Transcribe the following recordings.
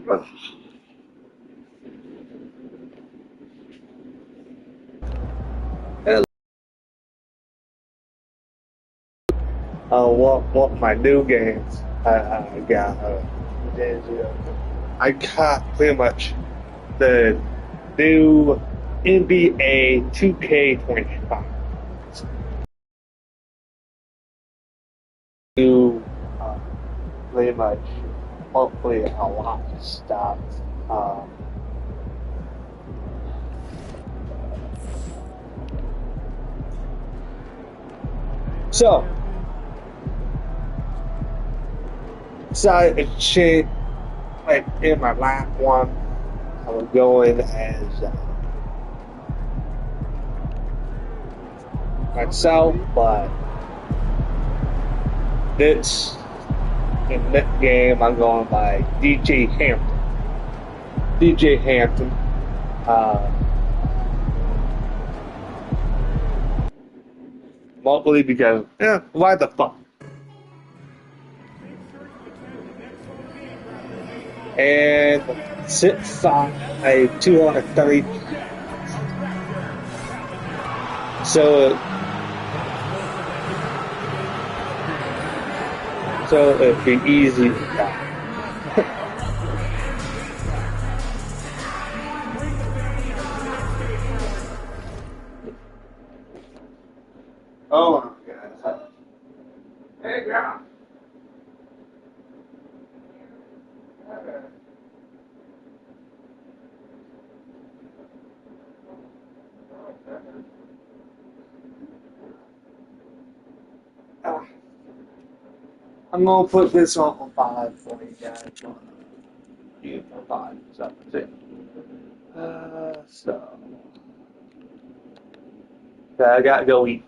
What my new games I got? I got pretty much the new NBA 2K25. New, pretty much, hopefully a lot of stuff. Um, so, it changed, like in my last one, I was going as myself, but this in this game I'm going by DJ Hampton. DJ Hampton. Uh, Mostly because, why the fuck? And 6'5", 230. So it'd be easy. Oh my god. Hey, girl. I'm gonna put this on 5 for you guys. You for 5. So that's it. Okay, I gotta go eat.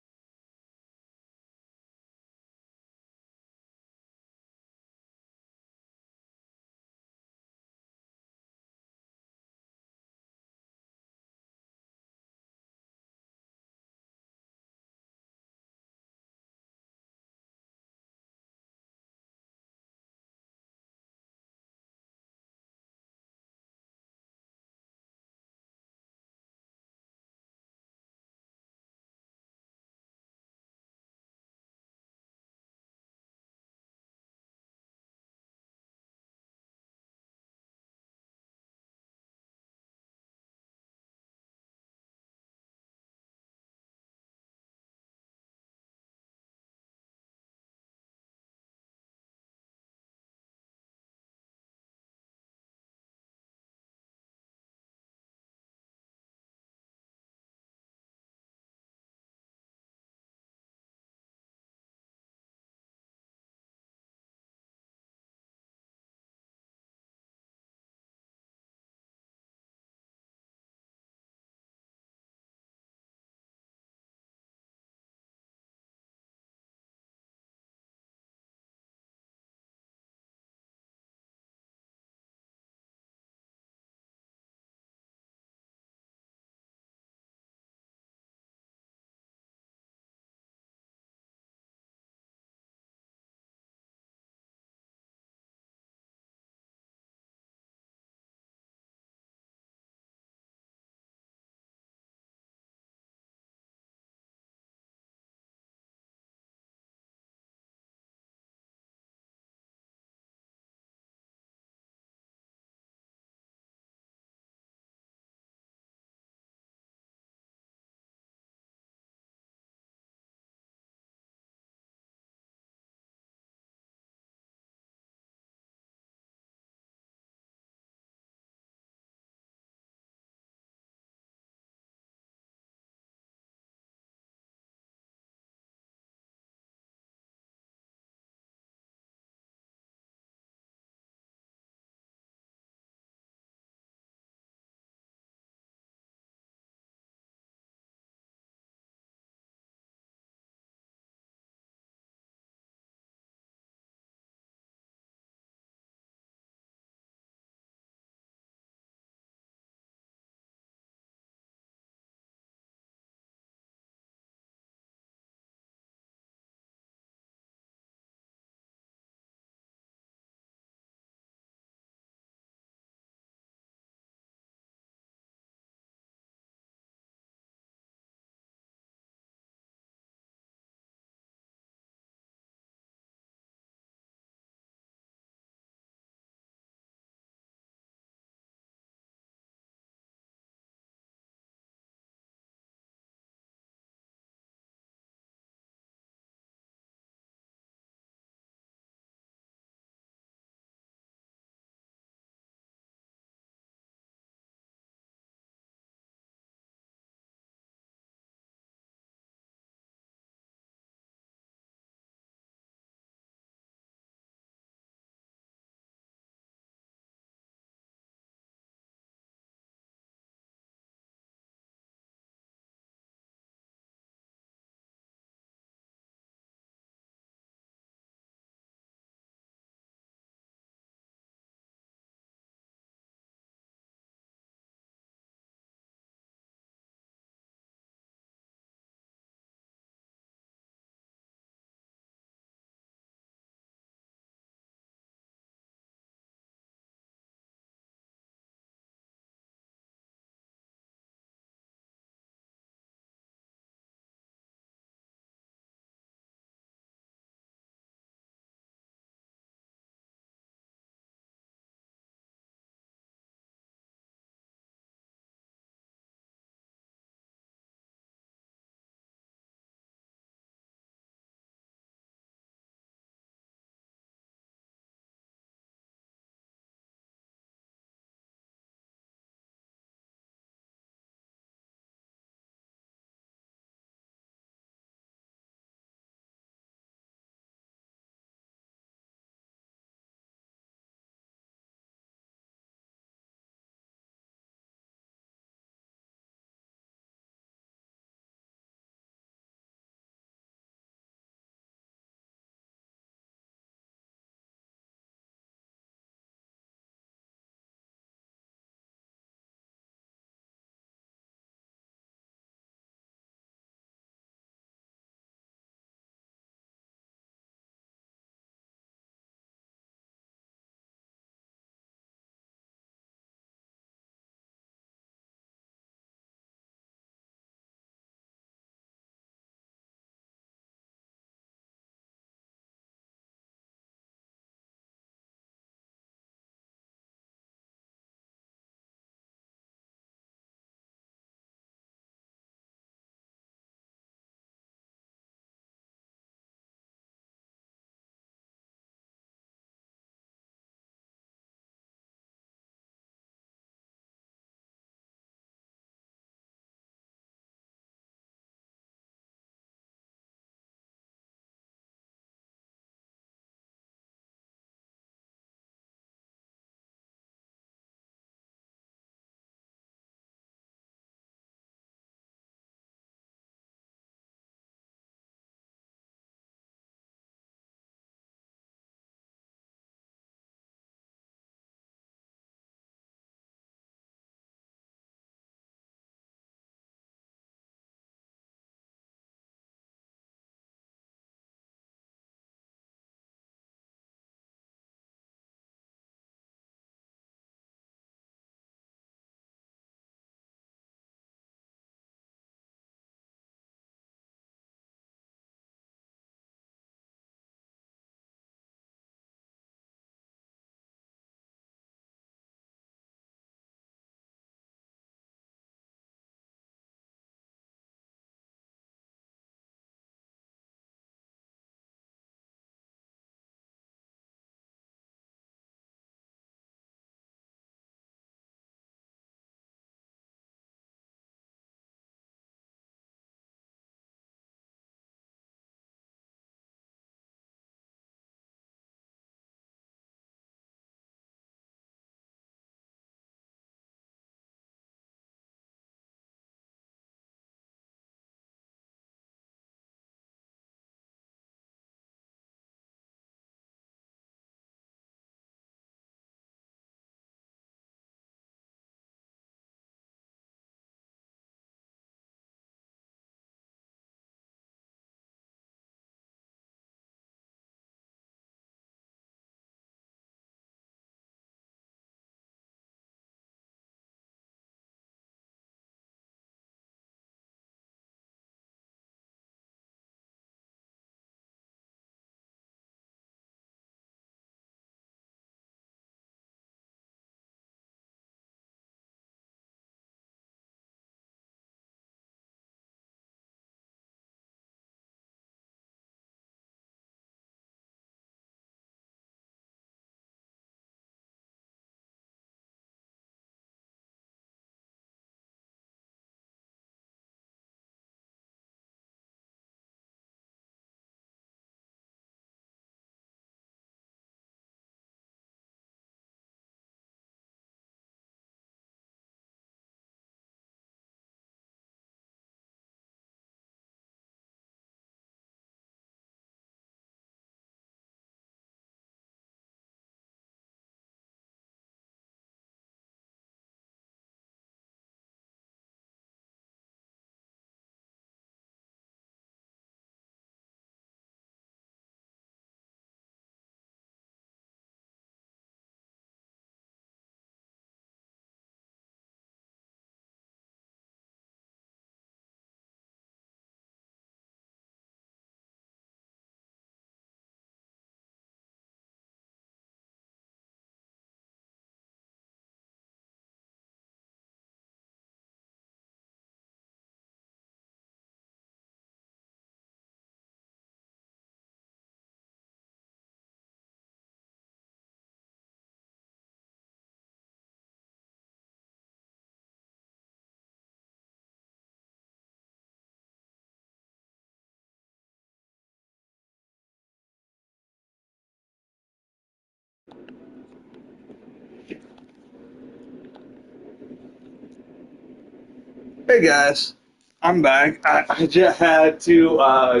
Hey guys, I'm back. I just had to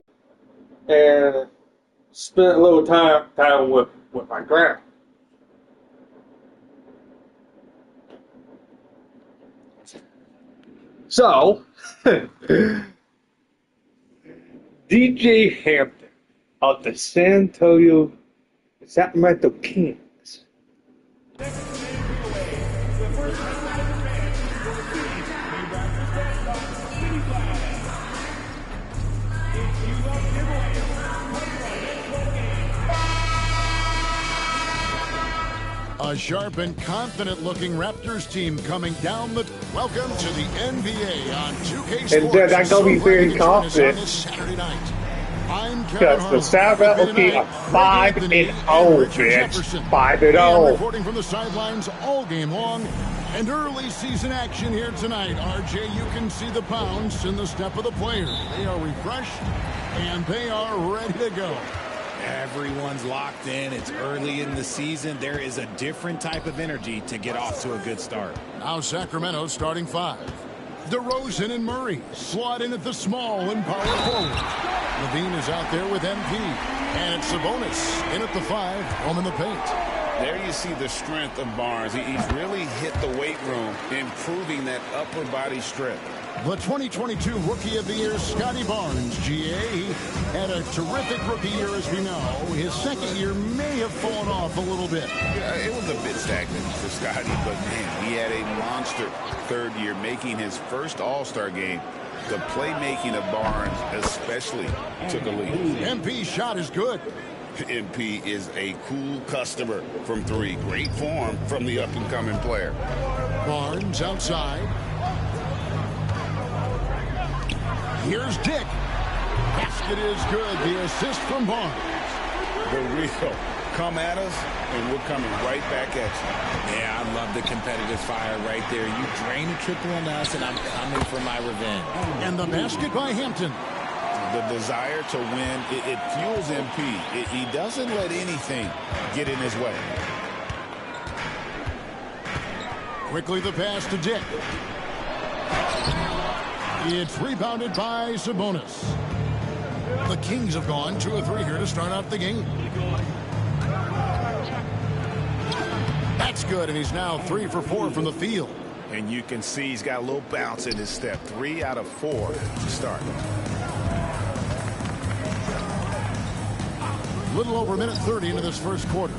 and spent a little time with my grandma. So, DJ Hampton of the San Antonio Sacramento Kings. A sharp and confident-looking Raptors team coming down the... Welcome to the NBA on 2K Sports. And then I'm going to be very confident. Saturday night. I'm Because the Sacramento Kings are 5-0, bitch. 5-0. Reporting from the sidelines all game long. And early season action here tonight. RJ, you can see the bounce in the step of the players. They are refreshed, and they are ready to go. Everyone's locked in. It's early in the season. There is a different type of energy to get off to a good start. Now Sacramento starting five. DeRozan and Murray slot in at the small and power forward. Levine is out there with MP. And it's Sabonis in at the five, home in the paint. There you see the strength of Barnes. He's really hit the weight room, improving that upper body strength. The 2022 Rookie of the Year, Scotty Barnes, GA, had a terrific rookie year, as we know. His second year may have fallen off a little bit. Yeah, it was a bit stagnant for Scotty, but man, he had a monster third year, making his first All-Star game. The playmaking of Barnes especially took a lead. MP's shot is good. MP is a cool customer from three. Great form from the up-and-coming player. Barnes outside. Here's Dick. Basket is good. The assist from Barnes. The real come at us, and we're coming right back at you. Yeah, I love the competitive fire right there. You drain a triple on us, and I'm coming for my revenge. And the basket by Hampton. The desire to win, it fuels MP. He doesn't let anything get in his way. Quickly the pass to Dick. It's rebounded by Sabonis. The Kings have gone 2 of 3 here to start out the game. That's good, and he's now 3 for 4 from the field. And you can see he's got a little bounce in his step. 3 out of 4 to start. Little over a minute 30 into this first quarter.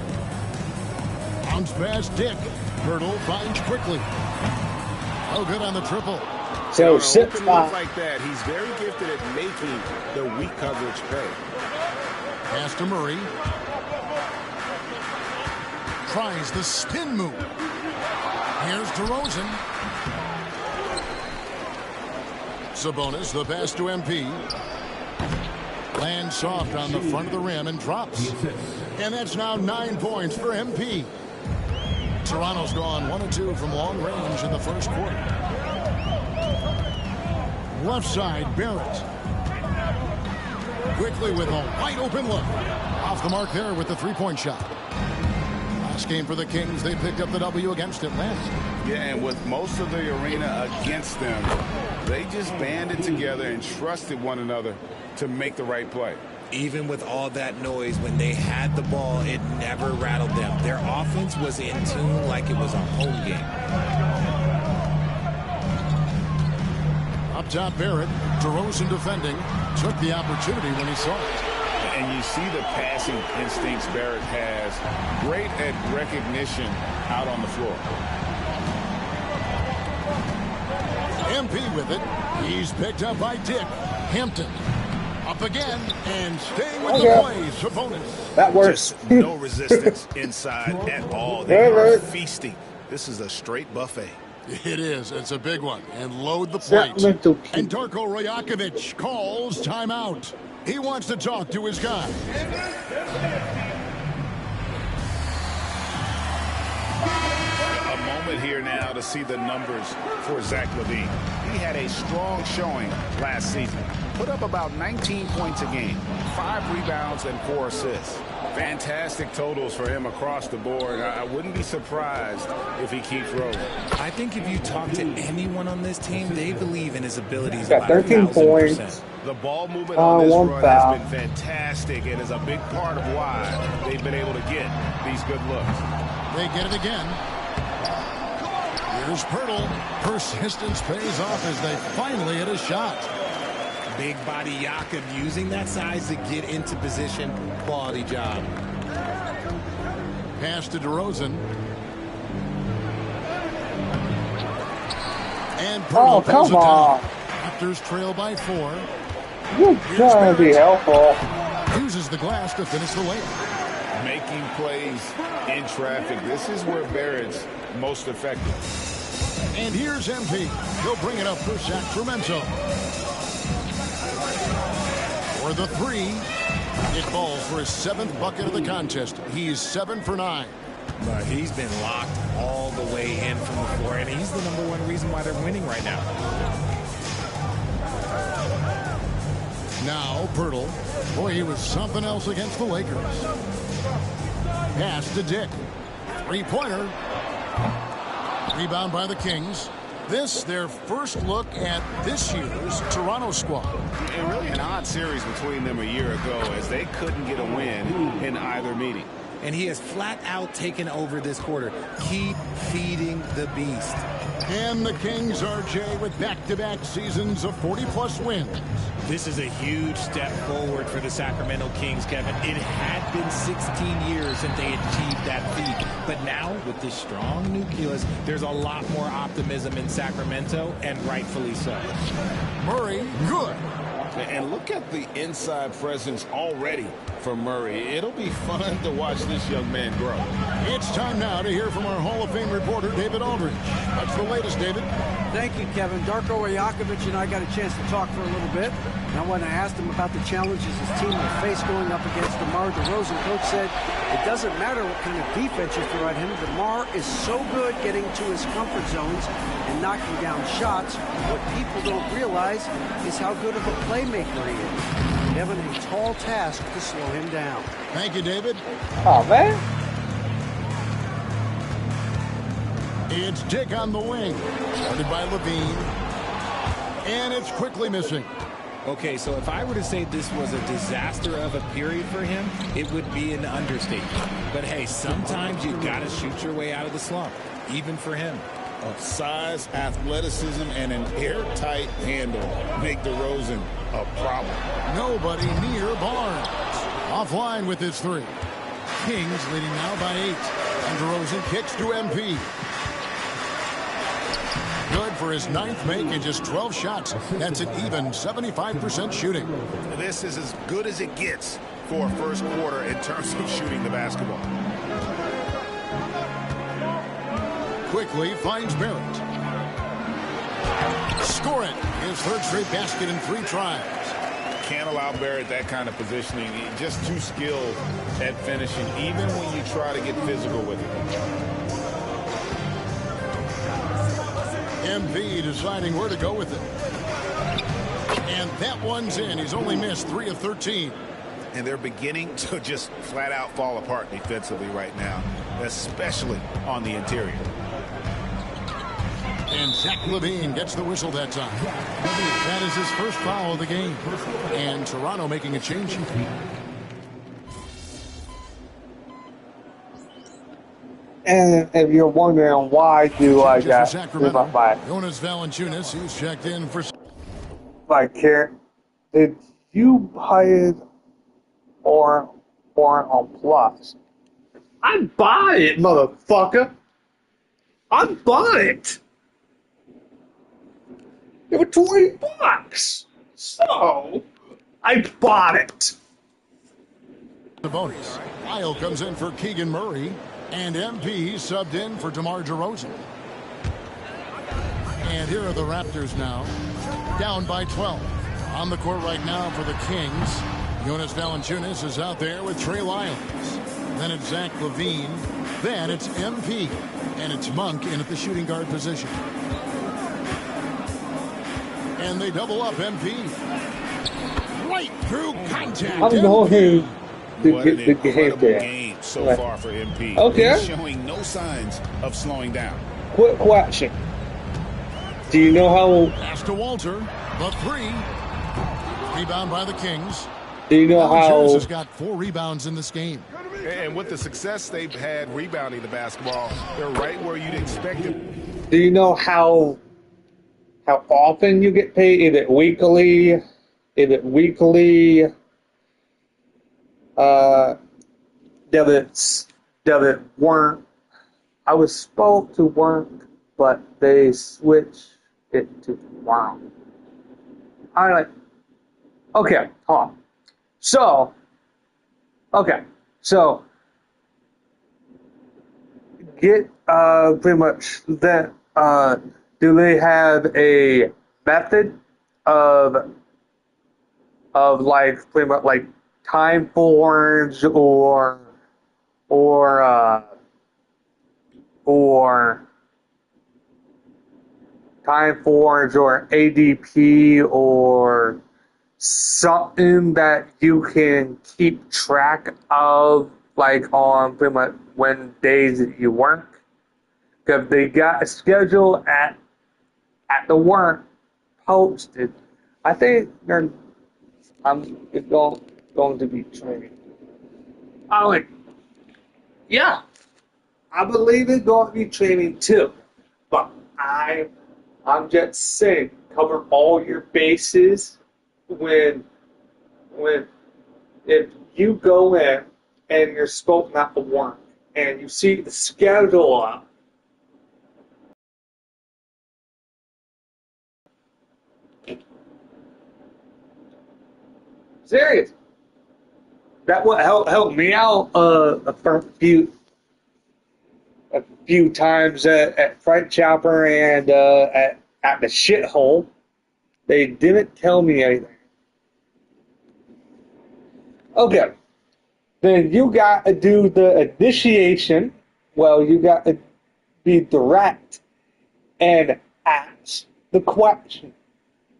Bounce pass, Dick. Hurdle finds quickly. Oh, good on the triple. So, open 6-5. look like that, he's very gifted at making the weak coverage pay. Pass to Murray. Tries the spin move. Here's DeRozan. Sabonis, the pass to MP. Lands soft on the front of the rim and drops. And that's now 9 points for MP. Toronto's gone 1 of 2 from long range in the first quarter. Left side, Barrett. Quickly with a wide open look. Off the mark there with the three-point shot. Last game for the Kings, they picked up the W against Atlanta. Yeah, and with most of the arena against them, they just banded together and trusted one another to make the right play. Even with all that noise, when they had the ball, it never rattled them. Their offense was in tune like it was a home game. Up top, Barrett. DeRozan defending. Took the opportunity when he saw it. And you see the passing instincts Barrett has. Great at recognition out on the floor. MP with it. He's picked up by Dick. Hampton. Up again and staying with the play. Sabonis. That works. Just no resistance inside at all. They are feasting. This is a straight buffet. It is. It's a big one. And load the plate. And Darko Rajakovic calls timeout. He wants to talk to his guy. A moment here now to see the numbers for Zach LaVine. He had a strong showing last season. Put up about 19 points a game, 5 rebounds, and 4 assists. Fantastic totals for him across the board. I wouldn't be surprised if he keeps rolling. I think if you talk to anyone on this team, they believe in his abilities Got about 13 1,000%. points. The ball movement on this one run foul. has been fantastic and is a big part of why they've been able to get these good looks. They get it again. Here's Pirtle. Persistence pays off as they finally hit a shot. Big body Jakob using that size to get into position. Quality job. Pass to DeRozan. And Pirtle pulls come it on. down. Raptors trail by 4. You're trying to be helpful. Uses the glass to finish the layup. Making plays in traffic. This is where Barrett's most effective. And here's MP. He'll bring it up for Sacramento. For the 3. It falls for his 7th bucket of the contest. He's 7 for 9. But he's been locked all the way in from the floor, and he's the #1 reason why they're winning right now. Now Pirtle. Boy, he was something else against the Lakers. Pass to Dick. 3-pointer. Rebound by the Kings. This, their first look at this year's Toronto squad. And really an odd series between them a year ago as they couldn't get a win in either meeting. And he has flat out taken over this quarter. Keep feeding the beast. And the Kings are, Jay, with back-to-back seasons of 40-plus wins. This is a huge step forward for the Sacramento Kings, Kevin. It had been 16 years since they achieved that feat. But now, with this strong nucleus, there's a lot more optimism in Sacramento, and rightfully so. Murray, good. And look at the inside presence already for Murray. It'll be fun to watch this young man grow. It's time now to hear from our Hall of Fame reporter, David Aldridge. What's the latest, David? Thank you, Kevin. Darko Rajakovic and I got a chance to talk for a little bit. Now, when I asked him about the challenges his team will face going up against DeMar DeRozan, Coach said it doesn't matter what kind of defense you throw at him. DeMar is so good getting to his comfort zones and knocking down shots. What people don't realize is how good of a playmaker he is. Kevin, a tall task to slow him down. Thank you, David. Oh, man. It's Dick on the wing. Started by Levine. And it's quickly missing. Okay, so if I were to say this was a disaster of a period for him, it would be an understatement. But hey, sometimes you got to shoot your way out of the slump, even for him. Of size, athleticism, and an airtight handle make DeRozan a problem. Nobody near Barnes. Offline with his 3. Kings leading now by 8. And DeRozan kicks to MP. Good for his 9th make in just 12 shots. That's an even 75% shooting. This is as good as it gets for a first quarter in terms of shooting the basketball. Quickly finds Barrett. Score it. His 3rd straight basket in 3 tries. Can't allow Barrett that kind of positioning. He's just too skilled at finishing, even when you try to get physical with it. MP deciding where to go with it. And that one's in. He's only missed 3 of 13. And they're beginning to just flat out fall apart defensively right now, especially on the interior. And Zach LaVine gets the whistle that time. That is his first foul of the game. And Toronto making a change. And if you're wondering why do I got my Jonas Valanciunas, who's checked in for. like here, did you buy it or on Plus? I buy it, motherfucker. I buy it. It was $20, so I bought it. The bonus. Lyle comes in for Keegan Murray. And MP subbed in for DeMar DeRozan. And here are the Raptors now, down by 12. On the court right now for the Kings, Jonas Valanciunas is out there with Trey Lyles. Then it's Zach LaVine. Then it's MP. And it's Monk in at the shooting guard position. And they double up MP. Right through contact. I'm going. What an the incredible game. game so Right. far for MP. Okay. He's showing no signs of slowing down. Quick question. Do you know how? Pass to Walter. The 3. Rebound by the Kings. Do you know Valanciunas how? has got 4 rebounds in this game. And with the success they've had rebounding the basketball, they're right where you'd expect them. Do you know how often you get paid? Is it weekly? Is it weekly? Does it work? I was supposed to work, but they switched it to tomorrow. I'm like, okay, hold on. So, get pretty much that. Do they have a method of like pretty much like time forms or time forms or ADP or something that you can keep track of, like on pretty much when days that you work? Because they got a schedule at the work posted. I think I'm going to be training. I'm like, yeah, I believe it's going to be training too. But I'm just saying, cover all your bases when if you go in and you're supposed not to work and you see the schedule up. Serious. That would help me out a few times at Fright Chopper and at the shithole. They didn't tell me anything. Okay. Then you got to do the initiation. Well, you got to be direct and ask the question.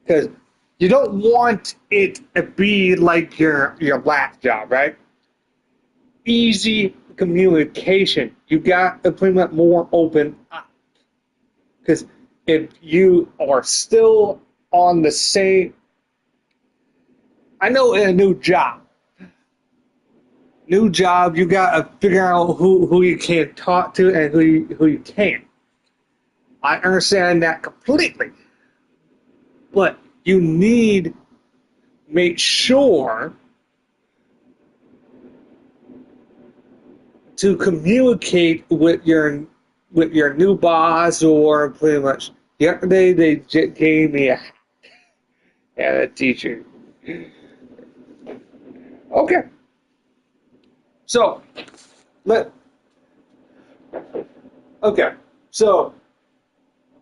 Because you don't want it to be like your last job, right? Easy communication. You got to pretty much more open up. Because if you are still on the same, I know in a new job, you got to figure out who you can talk to and who you can't. I understand that completely. But you need make sure to communicate with your new boss, or pretty much yesterday they just gave me a teacher. Okay. So so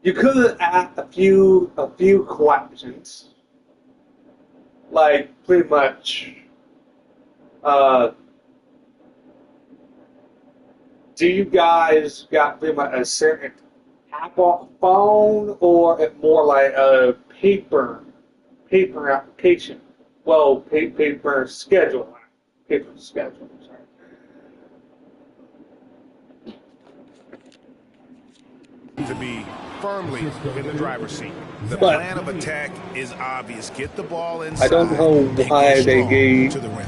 you could ask a few questions, like pretty much, do you guys got pretty much a certain Apple phone, or it more like a paper application? Well, paper schedule. Sorry. To be firmly in the driver's seat. The But- plan of attack is obvious. Get the ball inside. I don't know and why go they strong gave. to the rim.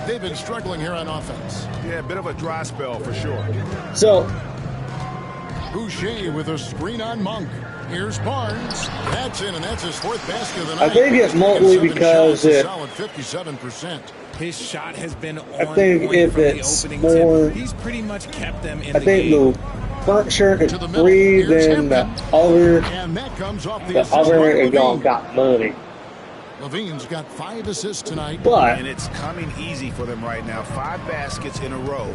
They've been struggling here on offense. Yeah, a bit of a dry spell for sure. So Boucher with a screen on Monk. Here's Barnes. That's in, and that's his 4th basket of the I night. think it's mostly 7 because shots, a it. solid 57%. His shot has been on I think point if from the it's opening more, tip. He's pretty much kept them in I the think game. the front shirt is To the middle. free, Here's then the Hampton. other And that comes off the the assist other by is all Levine. got money. Levine's got 5 assists tonight. But And it's coming easy for them right now. 5 baskets in a row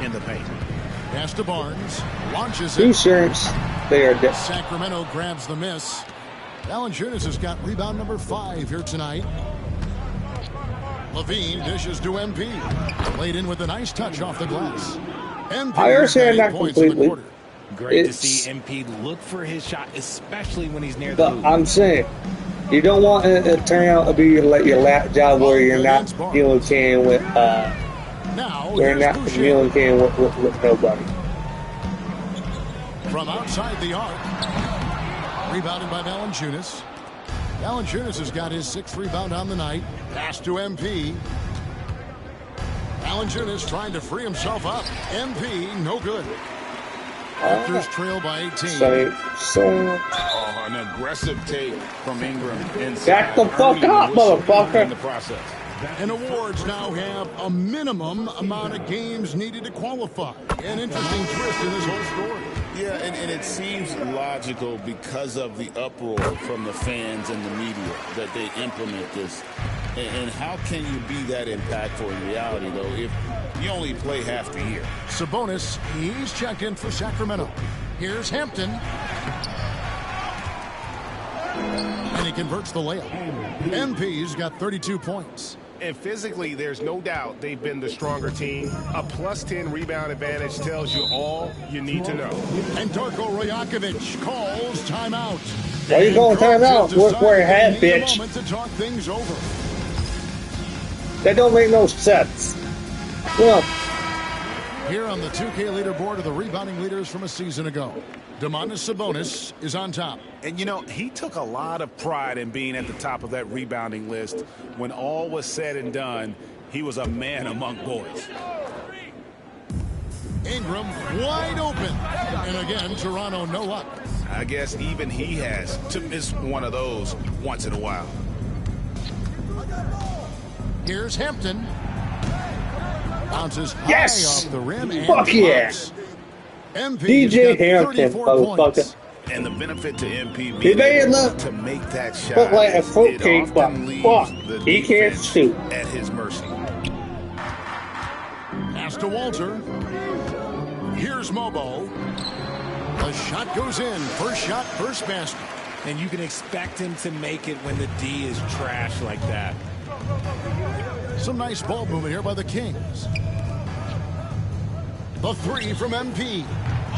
in the paint. Pass to Barnes. Launches two it. shirts, they are different. Sacramento grabs the miss. Valanciunas has got rebound number 5 here tonight. Levine dishes to MP. Laid in with a nice touch off the glass. MP I understand has got 8 that points in the completely. quarter. Great to It's- see MP look for his shot, especially when he's near the But hoop. I'm saying, you don't want it to turn out to be like your last job where you're not communicating with Now, They're here's not Boucher. communicating with nobody. From outside the arc. Rebounded by Valanciunas. Valanciunas has got his 6th rebound on the night. Pass to MP. Valanciunas trying to free himself up. MP, no good. Raptors trail by 18. So. Oh, an aggressive take from Ingram. Back the fuck up, motherfucker. In the process. And awards now have a minimum amount of games needed to qualify. An interesting twist in this whole story. Yeah, and it seems logical because of the uproar from the fans and the media that they implement this. And how can you be that impactful in reality, though, if you only play half the year? Sabonis, he's checked in for Sacramento. Here's Hampton. And he converts the layup. MP's got 32 points. And physically, there's no doubt they've been the stronger team. A +10 rebound advantage tells you all you need to know. And Darko Rajakovic calls timeout. Why you going timeout? We're ahead, bitch. Moment to talk things over. That don't make no sense. Well, Here on the 2K leaderboard are the rebounding leaders from a season ago. Domantas Sabonis is on top. And, you know, he took a lot of pride in being at the top of that rebounding list. When all was said and done, he was a man among boys. Ingram wide open. And again, Toronto no luck. I guess even he has to miss one of those once in a while. Here's Hampton. Bounces high Yes! off the rim. And Fuck yeah! MP DJ Hampton, motherfucker. And the benefit to MP He being may able look to make that shot. look like a is fruitcake, it but often leaves fuck, the he can't defense shoot. at his mercy. Pass to Walter. Here's Mobo. The shot goes in. First shot, first basket. And you can expect him to make it when the D is trash like that. Some nice ball movement here by the Kings. The three from MP.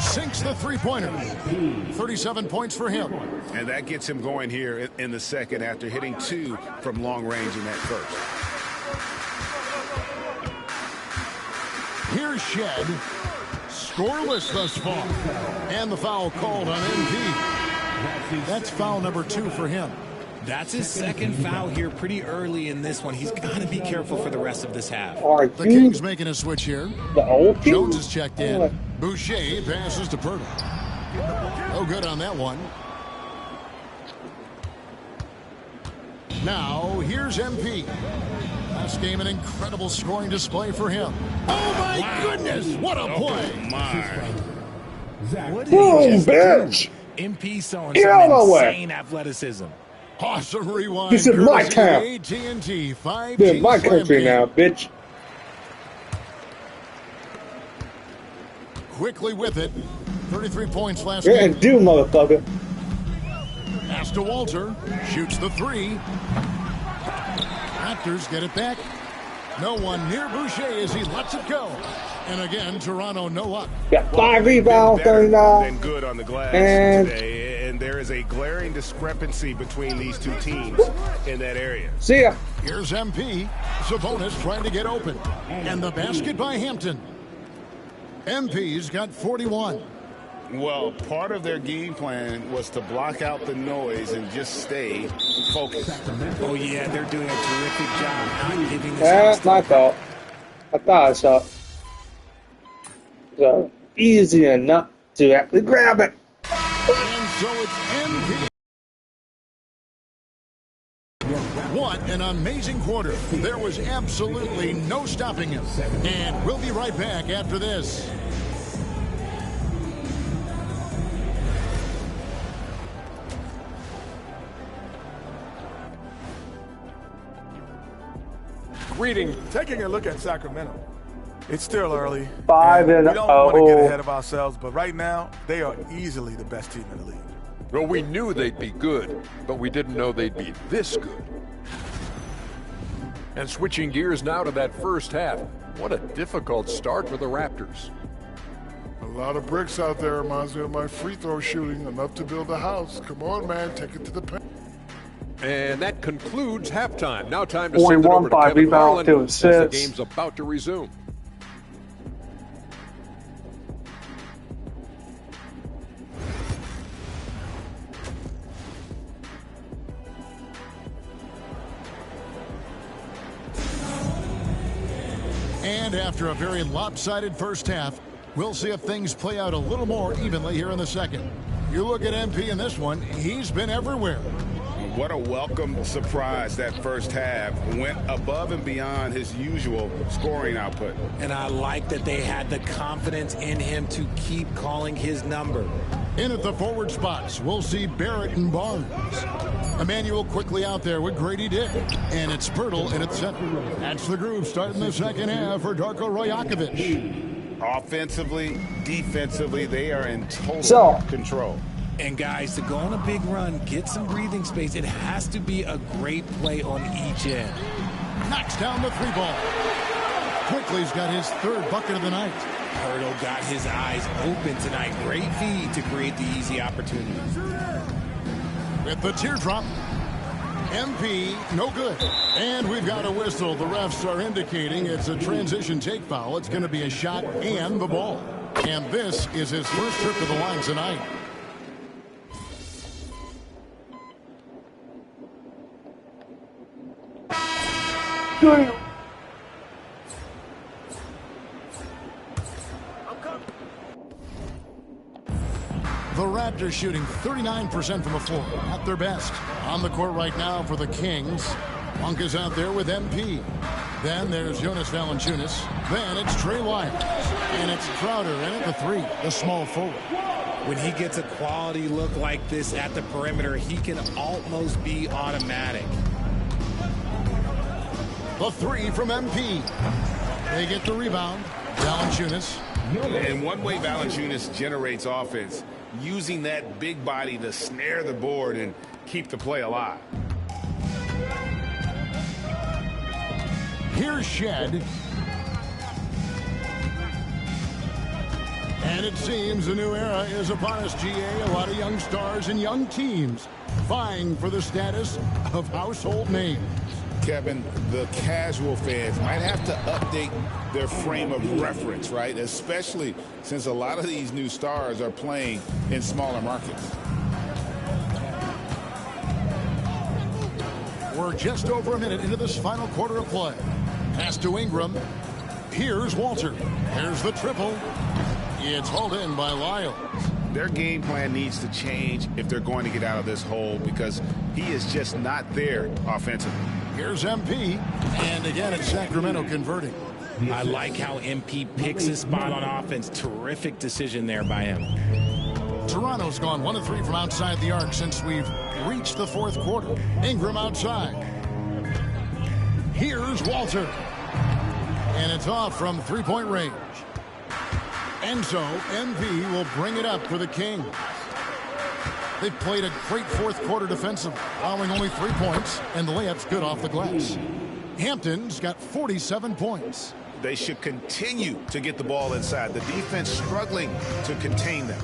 Sinks the three-pointer. 37 points for him. And that gets him going here in the second after hitting 2 from long range in that first. Here's Shed. Scoreless thus far. And the foul called on MP. That's foul number 2 for him. That's his second foul here pretty early in this one. He's got to be careful for the rest of this half. Are The you Kings making a switch here. the old team? Jones is checked in. Boucher passes to Purtle. No good on that one. Now, here's MP. Last game, an incredible scoring display for him. Oh, my goodness. What a play. What Boom, did he just bitch! do? MP showing Get out some of the way. insane athleticism. Awesome rewind. This is my courtesy town. of AT&T 5G This is my Slam country Game. now, bitch. Quickly with it. 33 points last You're game. gonna do, motherfucker. Pass to Walter. Shoots the three. Raptors get it back. No one near Boucher as he lets it go. And again, Toronto no luck. Got 5 rebounds, Better 39. than good on the glass And- today, and there is a glaring discrepancy between these two teams in that area. See ya. Here's MP. Sabonis trying to get open. And the basket by Hampton. MP's got 41. Well, part of their game plan was to block out the noise and just stay focused. Oh, yeah, they're doing a terrific job not giving this That's my fault. I thought I saw it. So, easy enough to actually grab it. And so it's MP. What an amazing quarter. There was absolutely no stopping him. And we'll be right back after this. Greetings. Taking a look at Sacramento. It's still early. 5 and we don't want to get 0. ahead of ourselves, but right now, they are easily the best team in the league. Well, we knew they'd be good, but we didn't know they'd be this good. And switching gears now to that first half, what a difficult start for the Raptors. A lot of bricks out there reminds me of my free throw shooting, enough to build a house. Come on, man, take it to the paint. And that concludes halftime. Now time to send it 41, over to 5 Kevin rebounds, Harlan 2 as the assists. game's about to resume. And after a very lopsided first half, we'll see if things play out a little more evenly here in the second. You look at MP in this one, he's been everywhere. What a welcome surprise that first half. Went above and beyond his usual scoring output. And I like that they had the confidence in him to keep calling his number. In at the forward spots, we'll see Barrett and Barnes. Emmanuel quickly out there with Grady Dick. And it's Pirtle in at center. That's the groove starting the second half for Darko Rajakovic. Offensively, defensively, they are in total control. And guys, to go on a big run, get some breathing space, it has to be a great play on each end. Knocks down the three ball. Quickly's got his third bucket of the night. Pirtle got his eyes open tonight. Great feed to create the easy opportunity. With the teardrop, MP, no good. And we've got a whistle. The refs are indicating it's a transition take foul. It's going to be a shot and the ball. And this is his first trip to the line tonight. The Raptors shooting 39% from the floor, at their best. On the court right now for the Kings. Monk is out there with MP. Then there's Jonas Valanciunas. Then it's Trey Lyles. And it's Crowder in at the three, the small forward. When he gets a quality look like this at the perimeter, he can almost be automatic. The three from MP. They get the rebound. Valanciunas. And one way Valanciunas generates offense, using that big body to snare the board and keep the play alive. Here's Shed. And it seems a new era is upon us, GA. A lot of young stars and young teams vying for the status of household names. Kevin, the casual fans might have to update their frame of reference, right? Especially since a lot of these new stars are playing in smaller markets. We're just over a minute into this final quarter of play. Pass to Ingram. Here's Walter. Here's the triple. It's hauled in by Lyles. Their game plan needs to change if they're going to get out of this hole because he is just not there offensively. Here's MP. And again, it's Sacramento converting. I like how MP picks his spot on offense. Terrific decision there by him. Toronto's gone 1 of 3 from outside the arc since we've reached the fourth quarter. Ingram outside. Here's Walter. And it's off from three-point range. And so MP will bring it up for the Kings. They've played a great fourth quarter defensively, allowing only 3 points, and the layup's good off the glass. Hampton's got 47 points. They should continue to get the ball inside. The defense struggling to contain them.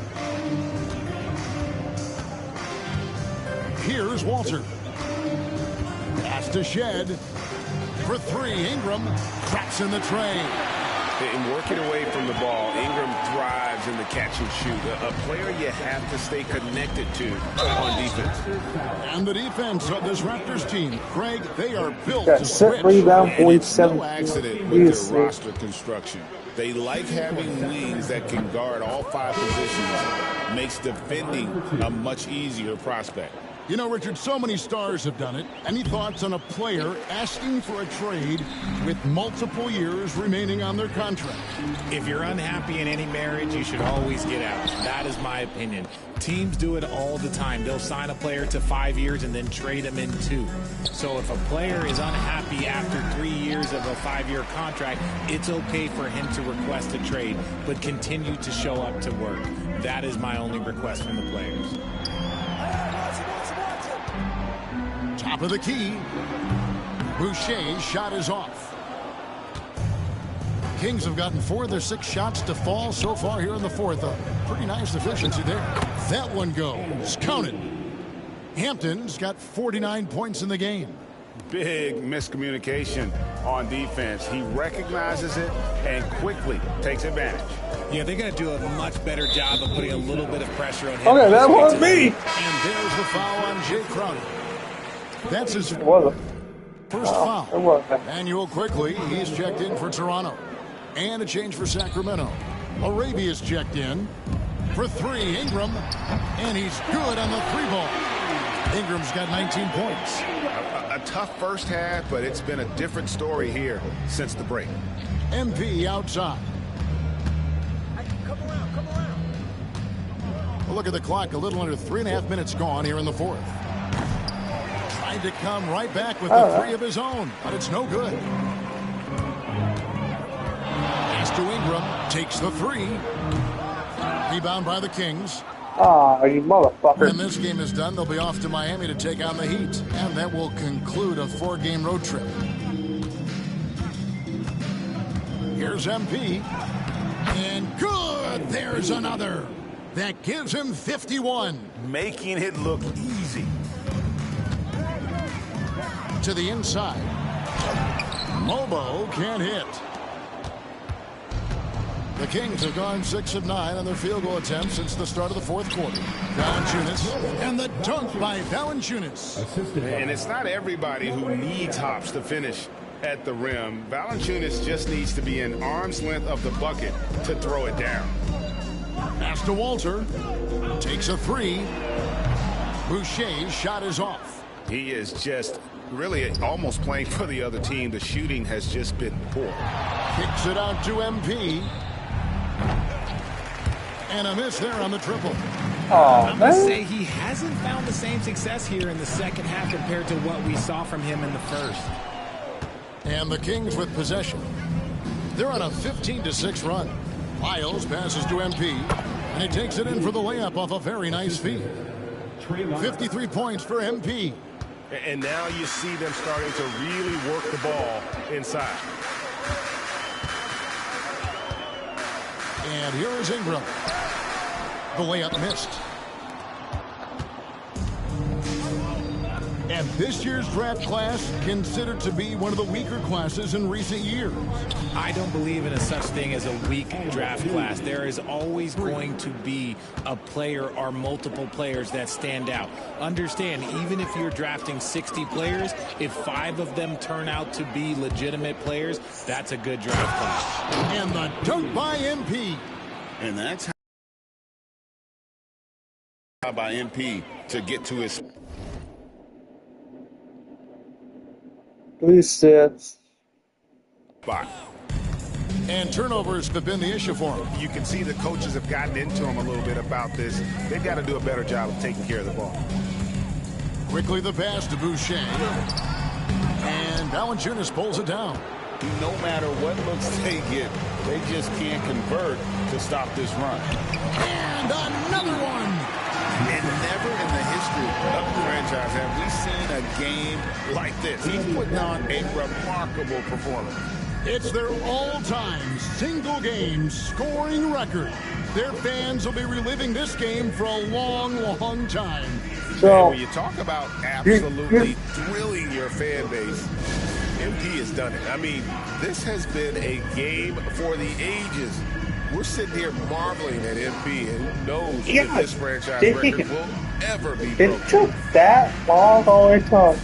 Here's Walter. Pass to Shed. For three, Ingram traps in the tray. In working away from the ball, Ingram thrives in the catch and shoot. A player you have to stay connected to on defense. And the defense of this Raptors team, Craig, they are built Got to set switch. rebound, And it's 0.7. no accident with their roster construction. They like having wings that can guard all 5 positions. Makes defending a much easier prospect. You know, Richard, so many stars have done it. Any thoughts on a player asking for a trade with multiple years remaining on their contract? If you're unhappy in any marriage, you should always get out. That is my opinion. Teams do it all the time. They'll sign a player to 5 years and then trade him in 2. So if a player is unhappy after 3 years of a 5-year contract, it's okay for him to request a trade, but continue to show up to work. That is my only request from the players. Top of the key. Boucher's shot is off. Kings have gotten 4 of their 6 shots to fall so far here in the fourth. A pretty nice efficiency there. That one goes. Counted. Hampton's got 49 points in the game. Big miscommunication on defense. He recognizes it and quickly takes advantage. Yeah, they're going to do a much better job of putting a little bit of pressure on him. Okay, that was me. And there's the foul on Jay Crowder. That's his It was first foul. it was. Manuel quickly, he's checked in for Toronto. And a change for Sacramento. Arabia's checked in for 3. Ingram, and he's good on the 3-ball. Ingram's got 19 points. A tough first half, but it's been a different story here since the break. MP outside. A look at the clock. A little under 3.5 minutes gone here in the 4th. Tried to come right back with the 3 of his own, but it's no good. Pass to Ingram. Takes the 3. Rebound by the Kings. Oh, you motherfucker. When this game is done, they'll be off to Miami to take on the Heat. And that will conclude a 4-game road trip. Here's MP. And good! There's another. That gives him 51. Making it look easy. To the inside. Mobo can't hit. The Kings have gone 6 of 9 on their field goal attempts since the start of the 4th quarter. Valanciunas, and the dunk by Valanciunas. And it's not everybody who needs hops to finish at the rim. Valanciunas just needs to be an arm's length of the bucket to throw it down. Pass to Walter. Takes a 3. Boucher's shot is off. He is just really almost playing for the other team. The shooting has just been poor. Kicks it out to MP. And a miss there on the triple. I'm going to say he hasn't found the same success here in the second half compared to what we saw from him in the first. And the Kings with possession. They're on a 15-6 run. Lyles passes to MP, and he takes it in for the layup off a very nice feed. 53 points for MP. And now you see them starting to really work the ball inside. And here is Ingram. The layup missed. And this year's draft class considered to be one of the weaker classes in recent years. I don't believe in a such thing as a weak draft class. There is always going to be a player or multiple players that stand out. Understand, even if you're drafting 60 players, if 5 of them turn out to be legitimate players, that's a good draft class. And the dunk by MP. And that's how by MP to get to his 3-6. spot. And turnovers have been the issue for him. You can see the coaches have gotten into him a little bit about this. They've got to do a better job of taking care of the ball. Quickly the pass to Boucher. And Valanciunas pulls it down. No matter what looks they get, they just can't convert to stop this run. And another one. And never in the history of the franchise have we seen a game like this. He's putting on a remarkable performance. It's their all-time single-game scoring record. Their fans will be reliving this game for a long, long time. So, when you talk about absolutely thrilling your fan base, MP has done it. I mean, this has been a game for the ages. We're sitting here marveling at MP, and who knows if this franchise record will ever be broken. It took that long all the time.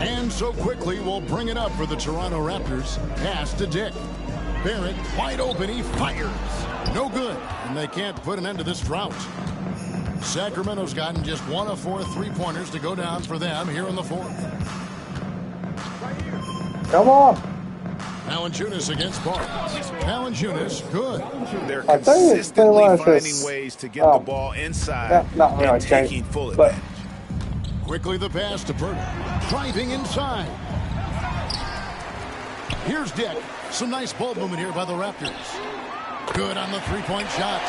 And so quickly we'll bring it up for the Toronto Raptors. Pass to Dick. Barrett wide open, he fires. No good, and they can't put an end to this drought. Sacramento's gotten just 1 of 4 3-pointers to go down for them here in the 4th. Come on. Valanciunas against Barnes. Valanciunas, good. They're consistently finding ways to get the ball inside and taking full advantage. Quickly the pass to Burton. Driving inside. Here's Dick. Some nice ball movement here by the Raptors. Good on the 3-point shot.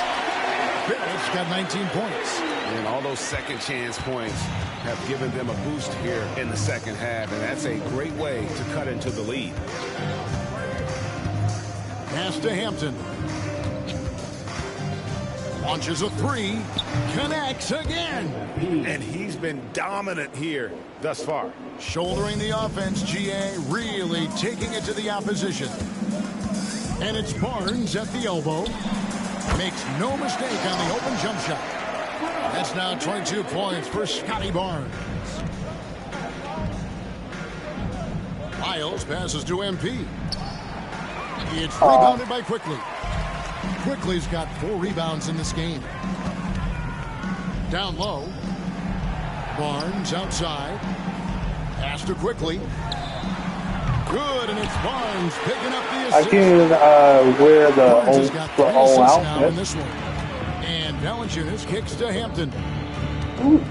Barrett's got 19 points. And all those second chance points have given them a boost here in the second half, and that's a great way to cut into the lead. Pass to Hampton. Launches a 3. Connects again. And he's been dominant here thus far. Shouldering the offense, GA really taking it to the opposition. And it's Barnes at the elbow. Makes no mistake on the open jump shot. That's now 22 points for Scotty Barnes. Miles passes to MP. It's rebounded by Quickly. Quickly's got 4 rebounds in this game. Down low. Barnes outside. Pass to Quickly. Good, and it's Barnes picking up the assist. I can wear the old now in outfit. this one. And Valanciunas kicks to Hampton. Ooh.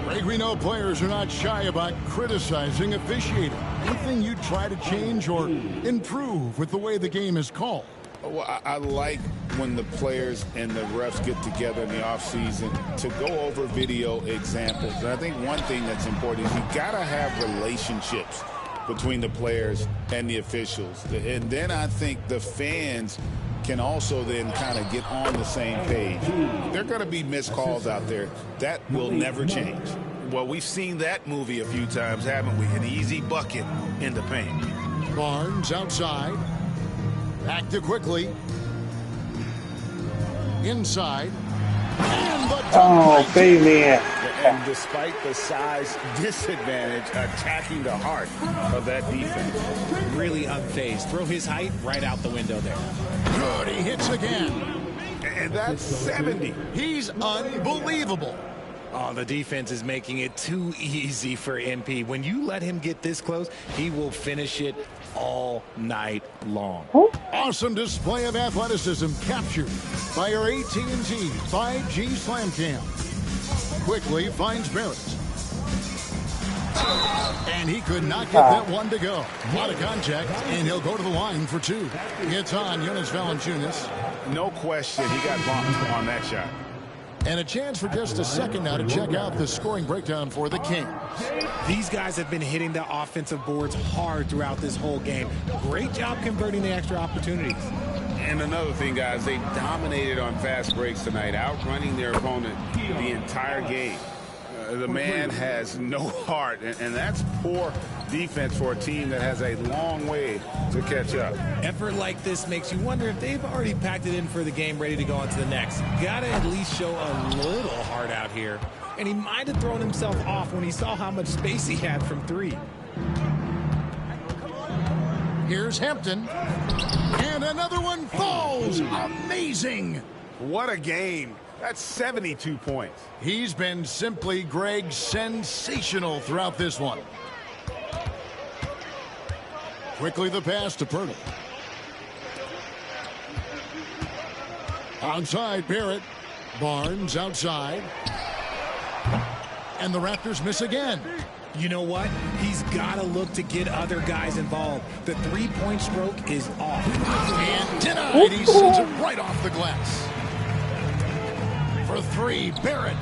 Greg, we know players are not shy about criticizing officiating. Anything you try to change or improve with the way the game is called? Well, I like when the players and the refs get together in the offseason to go over video examples. And I think one thing that's important is you got to have relationships between the players and the officials. And then I think the fans can also then kind of get on the same page. There are going to be missed calls out there. That will never change. Well, we've seen that movie a few times, haven't we? An easy bucket in the paint. Barnes outside. Back to Quickly. Inside. And the Oh, baby. And despite the size disadvantage, attacking the heart of that defense. Really unfazed. Throw his height right out the window there. Good, he hits again. And that's 70. He's unbelievable. Oh, the defense is making it too easy for MP. When you let him get this close, he will finish it all night long. Awesome display of athleticism captured by our AT&T 5G Slam Cam. Quickly finds Barrett. And he could not get that one to go. A lot of contact, and he'll go to the line for 2. It's on Jonas Valanciunas. No question, he got bumped on that shot. And a chance for just a second now to check out the scoring breakdown for the Kings. These guys have been hitting the offensive boards hard throughout this whole game. Great job converting the extra opportunities. And another thing, guys, they dominated on fast breaks tonight, outrunning their opponent the entire game. The man has no heart, and that's poor defense for a team that has a long way to catch up. Effort like this makes you wonder if they've already packed it in for the game, ready to go on to the next. Gotta at least show a little heart out here. And he might have thrown himself off when he saw how much space he had from 3. Here's Hampton. And another one falls. Amazing. What a game. That's 72 points. He's been simply, Greg, sensational throughout this one. Quickly the pass to Pirtle. Outside, Barrett. Barnes outside. And the Raptors miss again. You know what? He's got to look to get other guys involved. The three-point stroke is off. And denied. He sends it right off the glass. For 3, Barrett.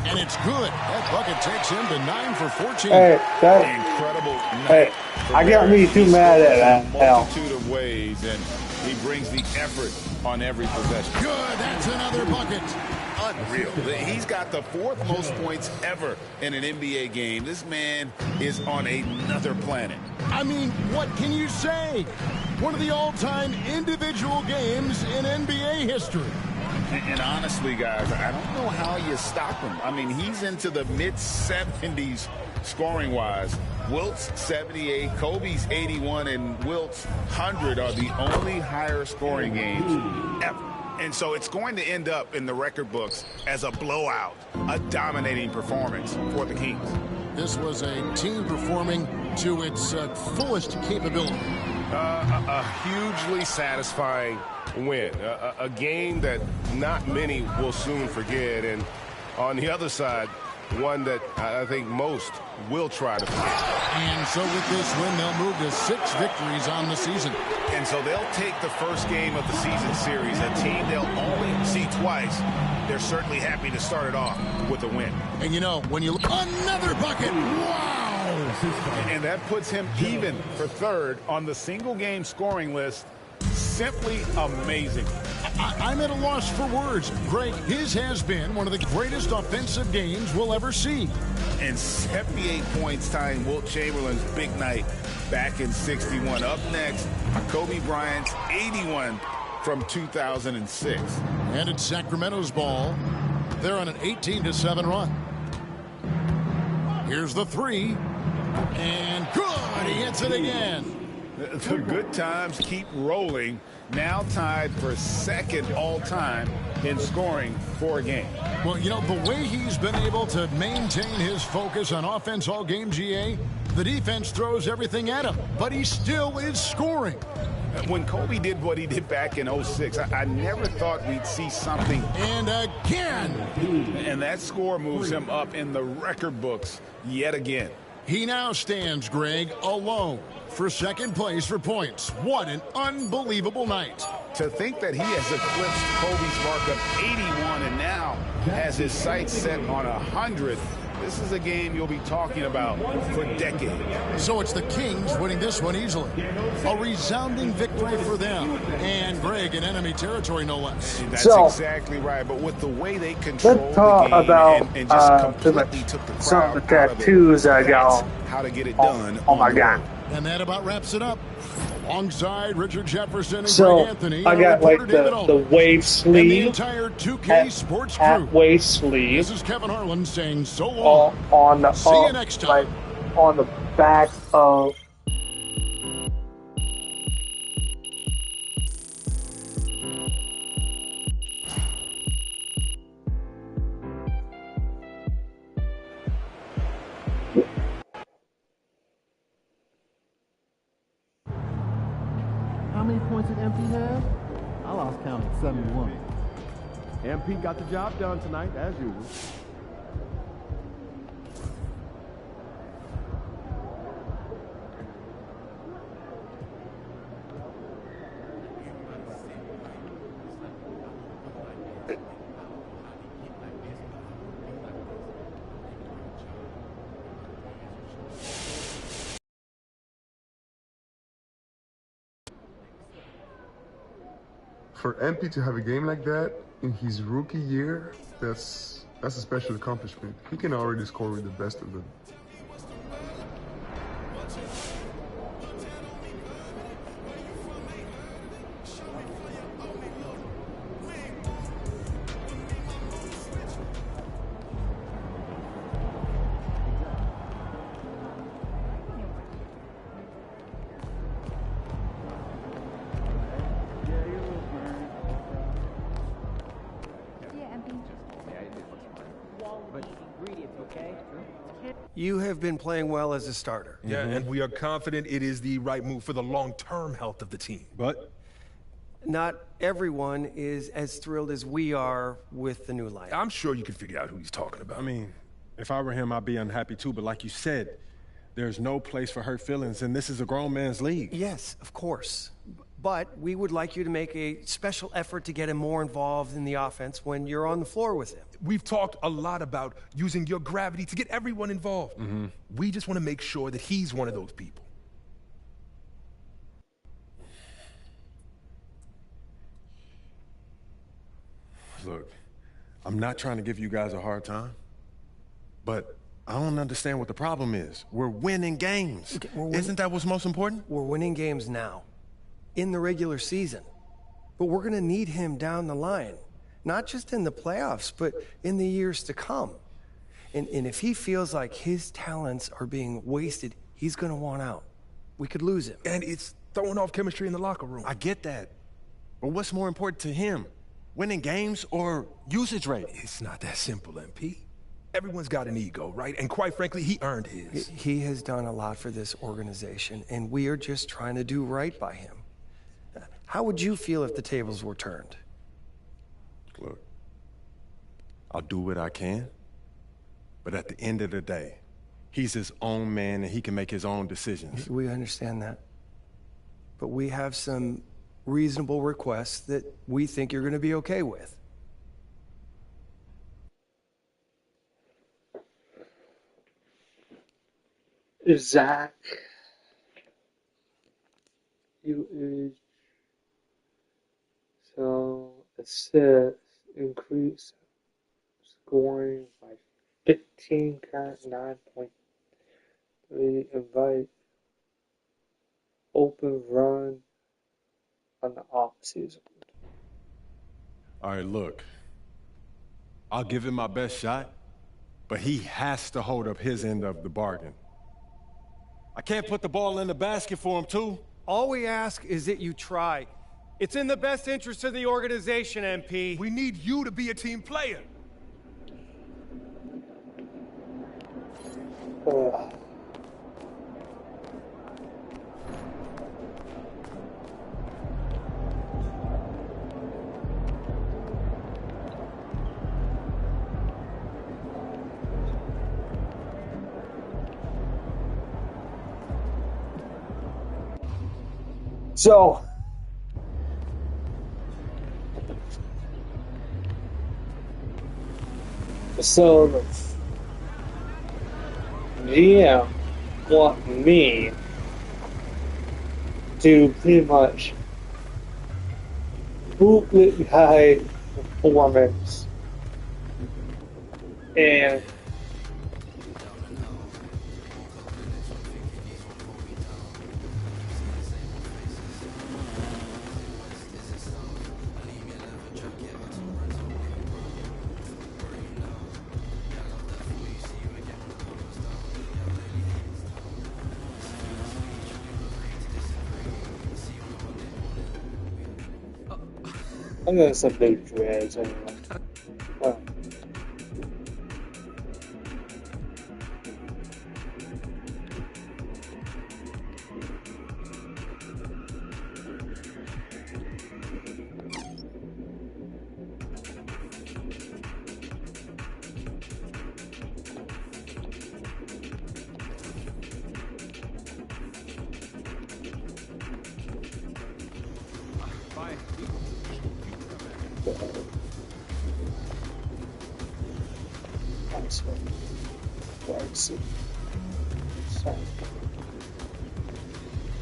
And it's good. That bucket takes him to 9 for 14. Hey, that, Incredible hey, I got me too mad at that. Multitude of ways, and he brings the effort on every possession. Good. That's another bucket. Unreal. He's got the 4th most points ever in an NBA game. This man is on another planet. I mean, what can you say? One of the all-time individual games in NBA history. And honestly, guys, I don't know how you stop him. I mean, he's into the mid-70s scoring-wise. Wilt's 78, Kobe's 81, and Wilt's 100 are the only higher scoring games ever. And so it's going to end up in the record books as a blowout, a dominating performance for the Kings. This was a team performing to its fullest capability. A hugely satisfying win. A game that not many will soon forget. And on the other side, one that I think most will try to forget. And so with this win, they'll move to 6 victories on the season. And so they'll take the first game of the season series, a team they'll only see twice. They're certainly happy to start it off with a win. And you know, when you look, another bucket. Wow! And that puts him even for 3rd on the single-game scoring list. Simply amazing. I'm at a loss for words. Greg, his has been one of the greatest offensive games we'll ever see. And 78 points tying Wilt Chamberlain's big night back in '61. Up next, Kobe Bryant's 81 from 2006. And it's Sacramento's ball. They're on an 18-7 run. Here's the three. And good. He hits it again. The good times keep rolling. Now tied for second all-time in scoring for a game. Well, you know, the way he's been able to maintain his focus on offense all game, GA, the defense throws everything at him, but he still is scoring. When Kobe did what he did back in 06, I never thought we'd see something. And again. And that score moves him up in the record books yet again. He now stands, Greg, alone for second place for points. What an unbelievable night. To think that he has eclipsed Kobe's mark of 81 and now has his sights set on 100. This is a game you'll be talking about for decades. So it's the Kings winning this one easily. A resounding victory for them. And Greg in enemy territory, no less. That's exactly right. But with the way they control let's talk the game about and just completely took the crowd some of the tattoos I got. How to get it done. Oh my God. And that about wraps it up. Alongside Richard Jefferson and So Greg Anthony, I got like the wave sleeve and the entire 2K Sports crew. Wave sleeve. This is Kevin Harlan saying so long. On the See you next time. like on the back of. How many points did MP have? I lost count at 71. MP got the job done tonight, as usual. For MP to have a game like that in his rookie year, that's a special accomplishment. He can already score with the best of them. You have been playing well as a starter. Yeah, and we are confident it is the right move for the long-term health of the team. But not everyone is as thrilled as we are with the new lineup. I'm sure you can figure out who he's talking about. I mean, if I were him, I'd be unhappy too. But like you said, there's no place for hurt feelings, and this is a grown man's league. Yes, of course. But we would like you to make a special effort to get him more involved in the offense when you're on the floor with him. We've talked a lot about using your gravity to get everyone involved. We just want to make sure that he's one of those people. Look, I'm not trying to give you guys a hard time, but I don't understand what the problem is. We're winning games. Okay, Isn't that what's most important? We're winning games now, in the regular season. But we're going to need him down the line, not just in the playoffs, but in the years to come. And if he feels like his talents are being wasted, he's going to want out. We could lose him. And it's throwing off chemistry in the locker room. I get that. But what's more important to him? Winning games or usage rate? It's not that simple, MP. Everyone's got an ego, right? And quite frankly, he earned his. He has done a lot for this organization, and we are just trying to do right by him. How would you feel if the tables were turned? Look, I'll do what I can, but at the end of the day, he's his own man and he can make his own decisions. We understand that. But we have some reasonable requests that we think you're going to be okay with. Zach, usage, so assist, increase scoring by 15, current 9.3, invite, open run on the off season. All right, look. I'll give him my best shot, but he has to hold up his end of the bargain. I can't put the ball in the basket for him, too. All we ask is that you try. It's in the best interest of the organization, MP. We need you to be a team player. So, the GM want me to pretty much bootleg high performance and I'm gonna submit dreads anyway. Oh.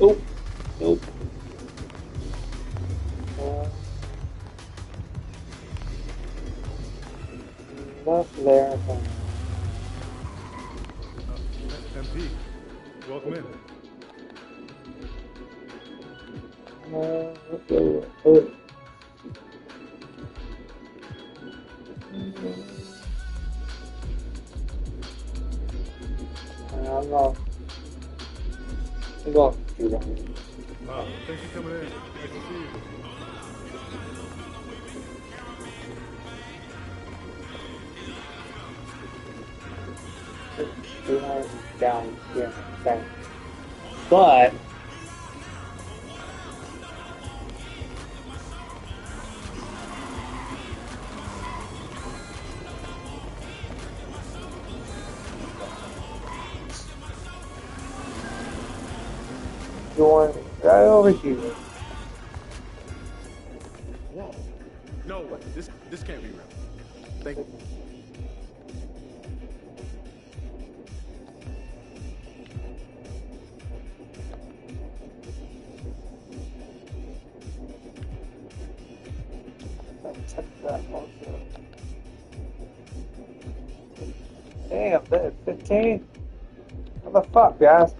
Oh, nope. Not there. MP, welcome in. I'm going to do that. Thanks for coming in. Nice to see you. Down here, okay. But join right over here. Whoa. No way. This can't be real. Thank you. Damn, that 15? What the fuck, guys?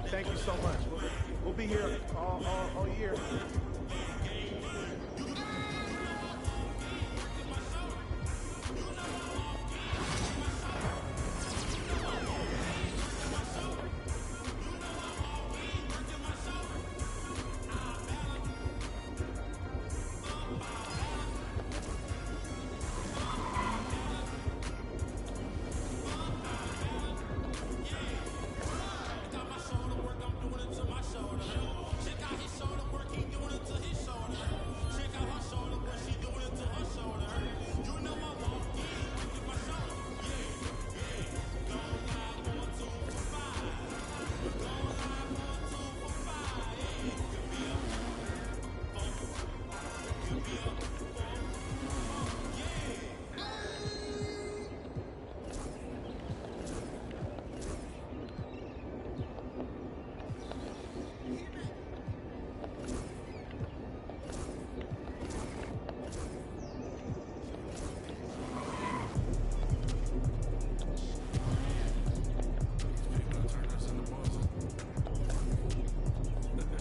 Thank you so much. We'll be here all year.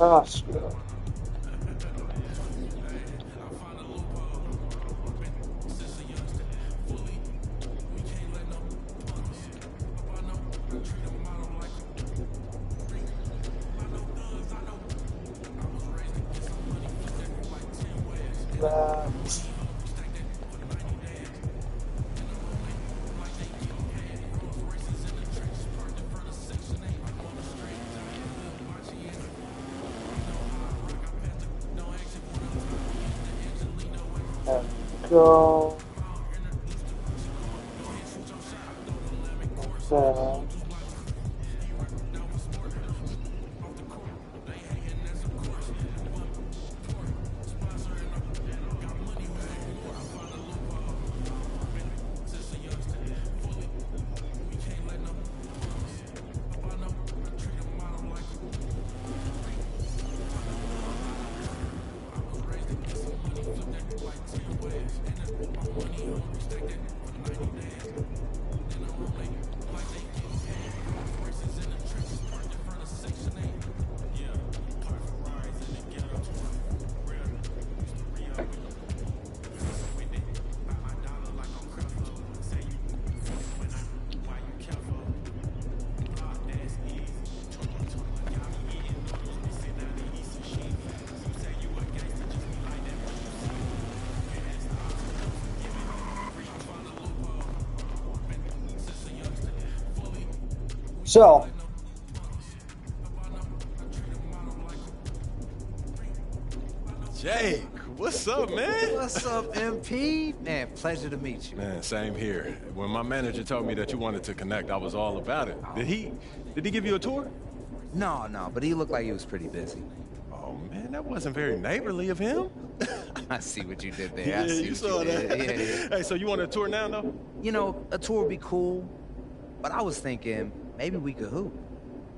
Gosh. Go. So, Jake, what's up, man? What's up, MP? Man, pleasure to meet you. Man, same here. When my manager told me that you wanted to connect, I was all about it. Did he give you a tour? No, but he looked like he was pretty busy. Oh, man, that wasn't very neighborly of him. I see what you did there. Yeah, I see you what saw you did. that. Yeah. Hey, so you want a tour now, though? You know, a tour would be cool, but I was thinking maybe we could hoop.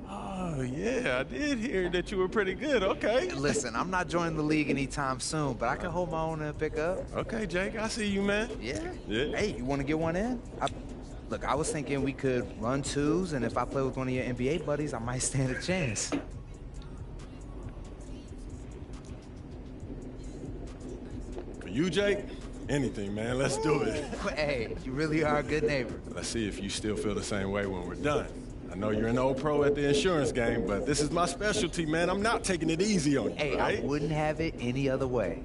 Oh, yeah, I did hear that you were pretty good. Okay. Listen, I'm not joining the league anytime soon, but I can hold my own and pick up. Okay, Jake, I see you, man. Yeah? Yeah. Hey, you want to get one in? Look, I was thinking we could run twos, and if I play with one of your NBA buddies, I might stand a chance. For you, Jake, anything, man. Let's do it. Hey, you really are a good neighbor. Let's see if you still feel the same way when we're done. I know you're an old pro at the insurance game, but this is my specialty, man. I'm not taking it easy on you, Hey, right? I wouldn't have it any other way.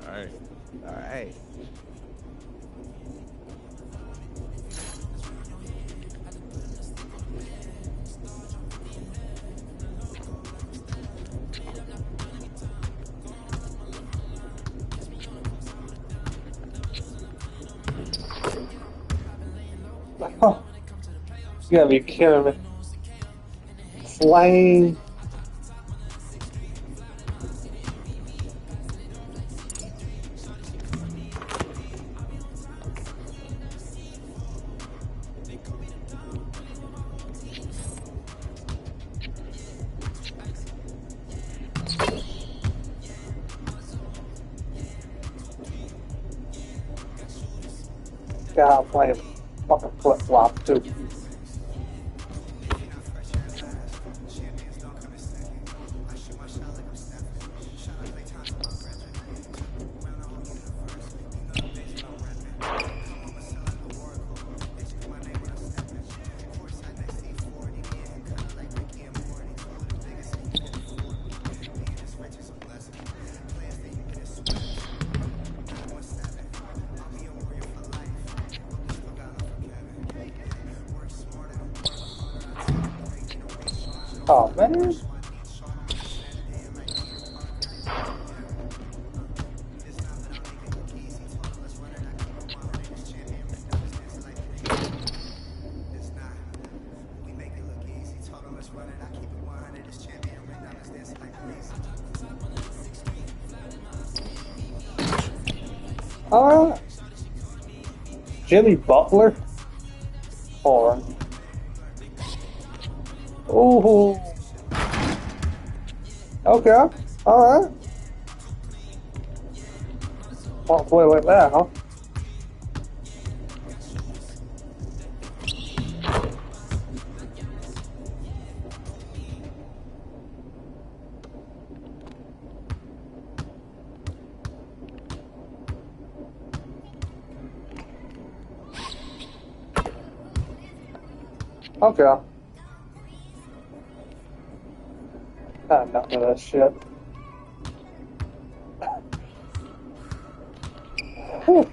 All right. All right. Oh, you gotta be kidding me. Flame. God, I'm playing fucking flip flop too. Oh man. Jimmy Butler? Or ooh. Okay. Alright. Won't play like that, huh? Okay. None of that shit. Whew.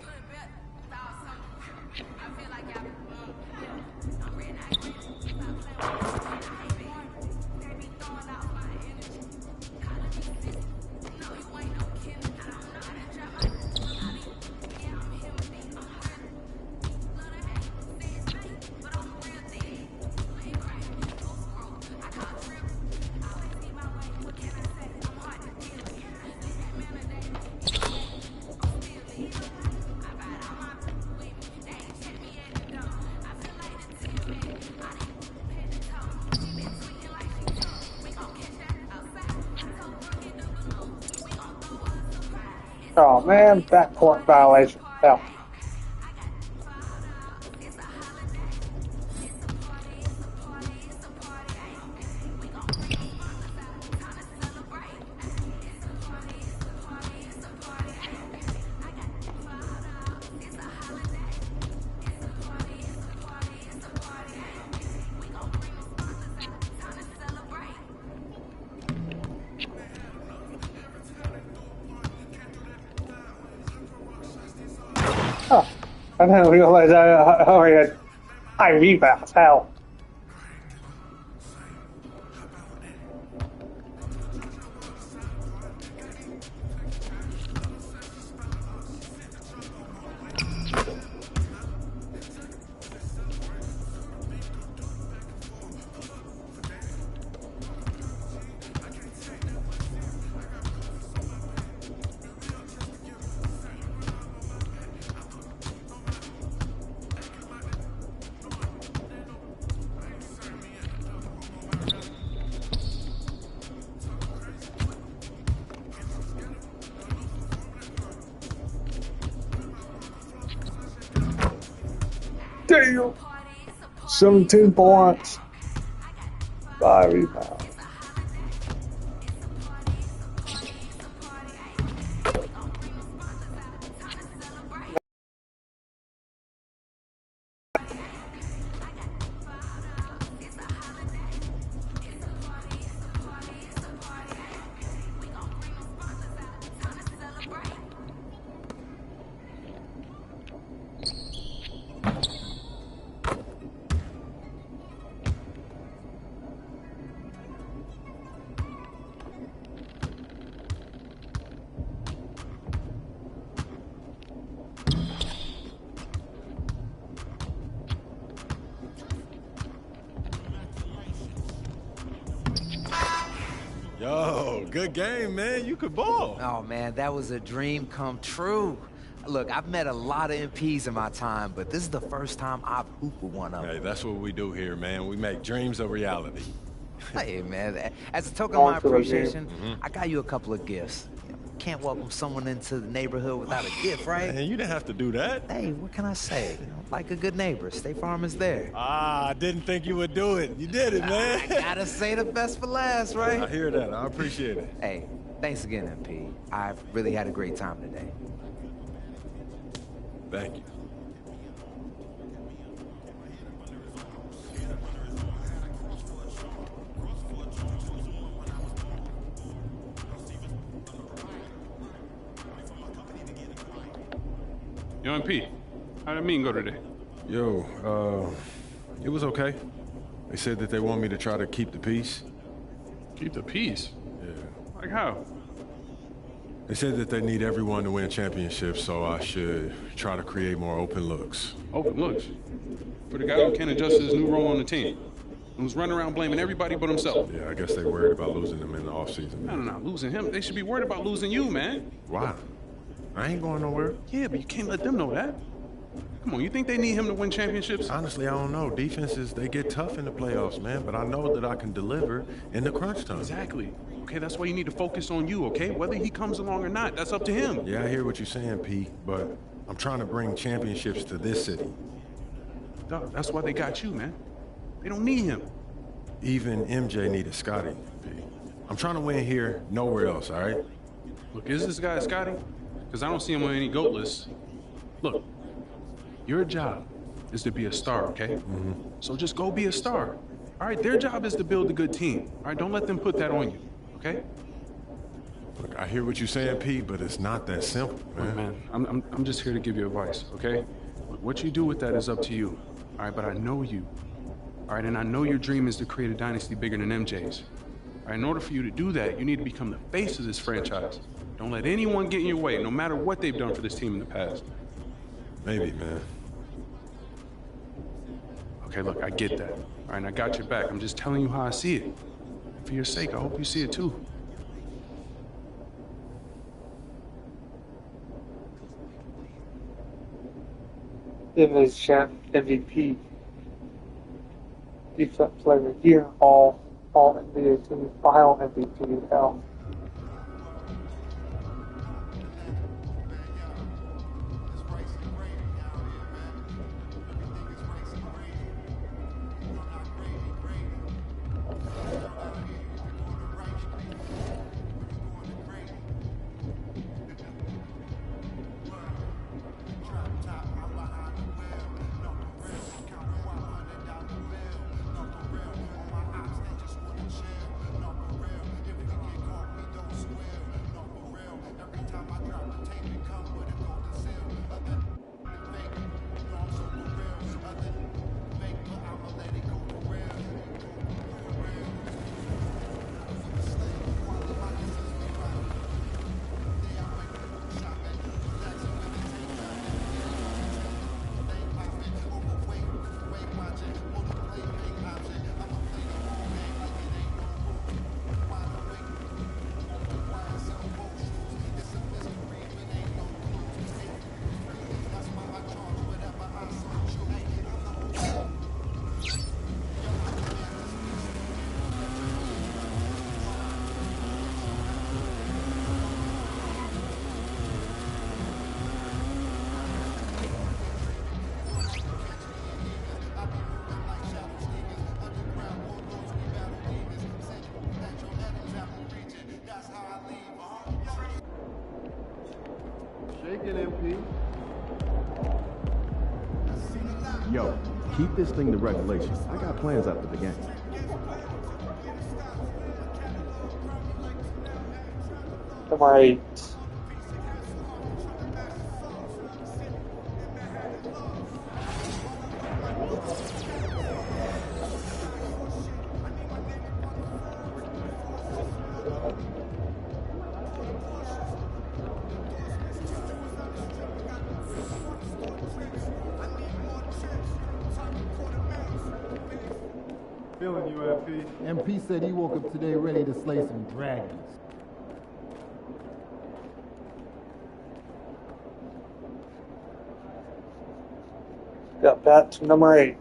Oh man, backcourt violation. Hell. Oh, I didn't realize I already had high rebounds. Hell. Damn. 17 points. 5 rebounds. Yo, good game, man. You could ball. Oh, man, that was a dream come true. Look, I've met a lot of MPs in my time, but this is the first time I've hooped with one of them. Hey, that's what we do here, man. We make dreams a reality. Hey, man, as a token of my appreciation, I got you a couple of gifts. Can't welcome someone into the neighborhood without a gift, right? Man, you didn't have to do that. Hey, what can I say? Like a good neighbor, State Farm is there. Ah, I didn't think you would do it. You did it, man. I gotta say the best for last, right? I hear that. I appreciate it. Hey, thanks again, MP. I've really had a great time today. Thank you. Yo, MP, how did the meeting go today? Yo, it was okay. They said that they want me to try to keep the peace. Keep the peace? Yeah. Like how? They said that they need everyone to win championships, so I should try to create more open looks. Open looks? For the guy who can't adjust to his new role on the team. And was running around blaming everybody but himself. Yeah, I guess they worried about losing him in the offseason. No, losing him. They should be worried about losing you, man. Why? I ain't going nowhere. Yeah, but you can't let them know that. Come on, you think they need him to win championships? Honestly, I don't know. Defenses, they get tough in the playoffs, man, but I know that I can deliver in the crunch time. Exactly. Okay, that's why you need to focus on you, okay? Whether he comes along or not, that's up to him. Yeah, I hear what you're saying, Pete, but I'm trying to bring championships to this city. Duh, that's why they got you, man. They don't need him. Even MJ needed Scotty, Pete. I'm trying to win here, nowhere else, all right? Look, is this guy Scotty? Because I don't see him on any GOAT list. Look, your job is to be a star, okay? So just go be a star. All right, their job is to build a good team. All right, don't let them put that on you, okay? Look, I hear what you're saying, Pete, but it's not that simple, man. Look, man, I'm just here to give you advice, okay? What you do with that is up to you. All right, but I know you. All right, and I know your dream is to create a dynasty bigger than MJ's. All right, in order for you to do that, you need to become the face of this franchise. Don't let anyone get in your way, no matter what they've done for this team in the past. Maybe, man. Okay, look, I get that. All right, and I got your back. I'm just telling you how I see it. For your sake, I hope you see it too. Image champ MVP. Defense player of the year, all NBA team, final MVP, hell. Yo, keep this thing to regulation. I got plans after the game. Right. Feeling you, MP. MP said he woke up today ready to slay some dragons. Got that to number 8.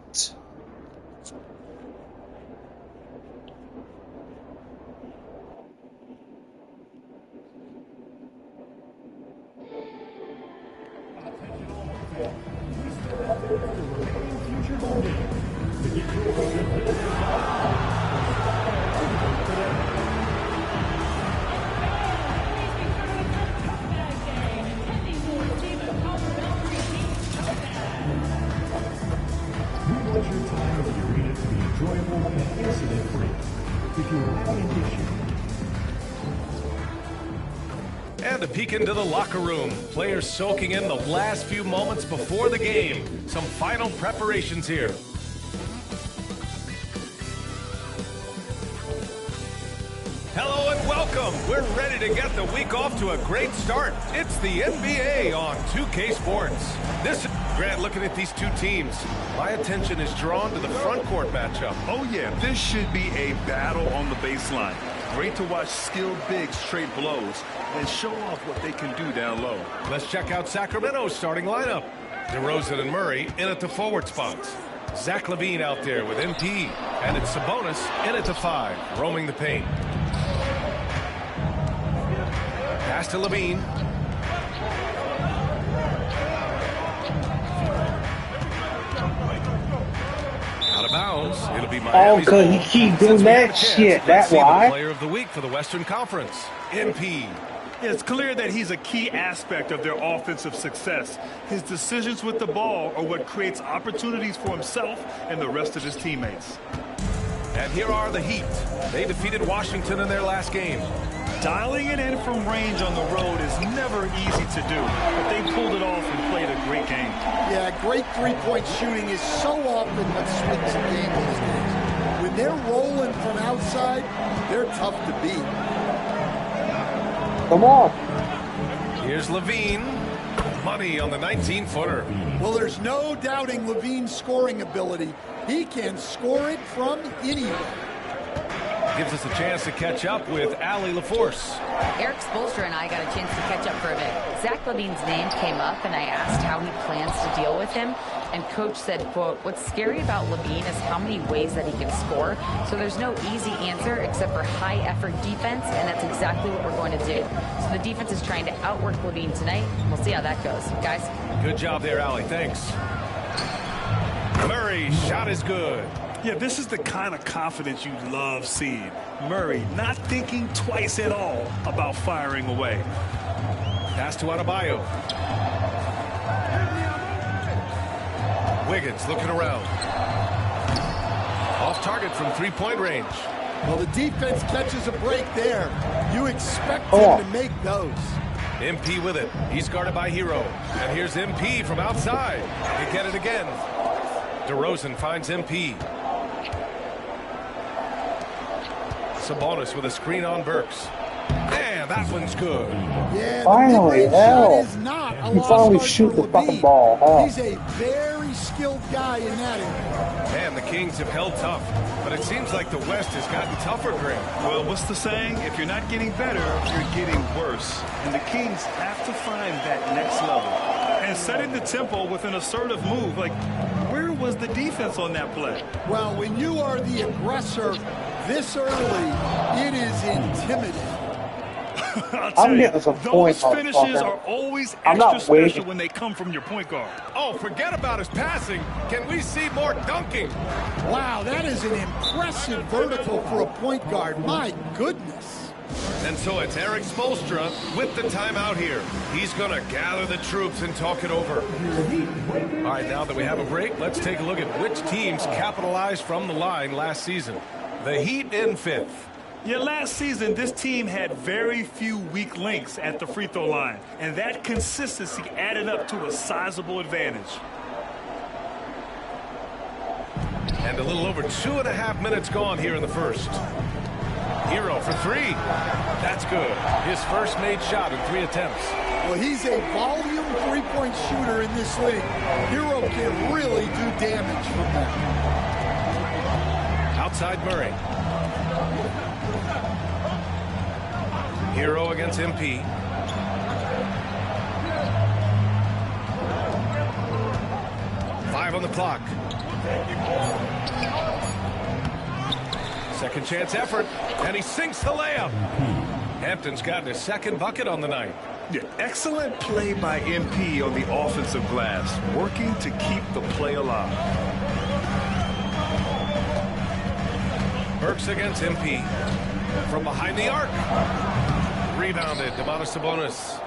And a peek into the locker room. Players soaking in the last few moments before the game. Some final preparations here. Hello and welcome. We're ready to get the week off to a great start. It's the NBA on 2K Sports. This is Grant, looking at these two teams, my attention is drawn to the front court matchup. Oh yeah, this should be a battle on the baseline. Great to watch skilled bigs trade blows and show off what they can do down low. Let's check out Sacramento's starting lineup. DeRozan and Murray in at the forward spots. Zach LaVine out there with MP. And it's Sabonis in at the 5, roaming the paint. Pass to LaVine. Out of bounds. It'll be Miami's cause he keep doing that shit. That's why. Player of the week for the Western Conference. MP. It's clear that he's a key aspect of their offensive success. His decisions with the ball are what creates opportunities for himself and the rest of his teammates. And here are the Heat. They defeated Washington in their last game. Dialing it in from range on the road is never easy to do, but they pulled it off and played a great game. Yeah, great three-point shooting is so often what swings a game these days. When they're rolling from outside, they're tough to beat. Come on. Here's Levine. Money on the 19-footer. Well, there's no doubting Levine's scoring ability. He can score it from anywhere. Gives us a chance to catch up with Allie LaForce. Eric Spoelstra and I got a chance to catch up for a bit. Zach Levine's name came up, and I asked how he plans to deal with him. And Coach said, quote, "What's scary about Levine is how many ways that he can score. So there's no easy answer except for high-effort defense, and that's exactly what we're going to do. So the defense is trying to outwork Levine tonight. We'll see how that goes. Guys?" Good job there, Allie. Thanks. Murray's shot is good. Yeah, this is the kind of confidence you love seeing. Murray not thinking twice at all about firing away. Pass to Adebayo. Wiggins looking around. Off target from three-point range. Well, the defense catches a break there. You expect them to make those. MP with it. He's guarded by Hero. And here's MP from outside. He get it again. DeRozan finds MP. Sabonis with a screen on Burks. Man, that one's good. Yeah, finally, hell. He finally shoot the fucking ball. Hell. He's a very skilled guy in that area. Man, the Kings have held tough, but it seems like the West has gotten tougher, Graham. Well, what's the saying? If you're not getting better, you're getting worse. And the Kings have to find that next level. And setting the tempo with an assertive move. Like, where was the defense on that play? Well, when you are the aggressor this early, it is intimidating. I'm getting some points. Those finishes are always extra special when they come from your point guard. Oh, forget about his passing. Can we see more dunking? Wow, that is an impressive vertical for a point guard. My goodness. And so it's Eric Spoelstra with the timeout here. He's going to gather the troops and talk it over. All right, now that we have a break, let's take a look at which teams capitalized from the line last season. The Heat in fifth. Yeah, last season, this team had very few weak links at the free throw line, and that consistency added up to a sizable advantage. And a little over 2.5 minutes gone here in the first. Hero for three. That's good. His first made shot in 3 attempts. Well, he's a volume three-point shooter in this league. Hero can really do damage from that. Outside Murray. Hero against MP. Five on the clock. Second chance effort, and he sinks the layup. Hampton's gotten his second bucket on the night. Yeah, excellent play by MP on the offensive glass, working to keep the play alive. Burks against MP. From behind the arc. Rebounded, Domantas Sabonis.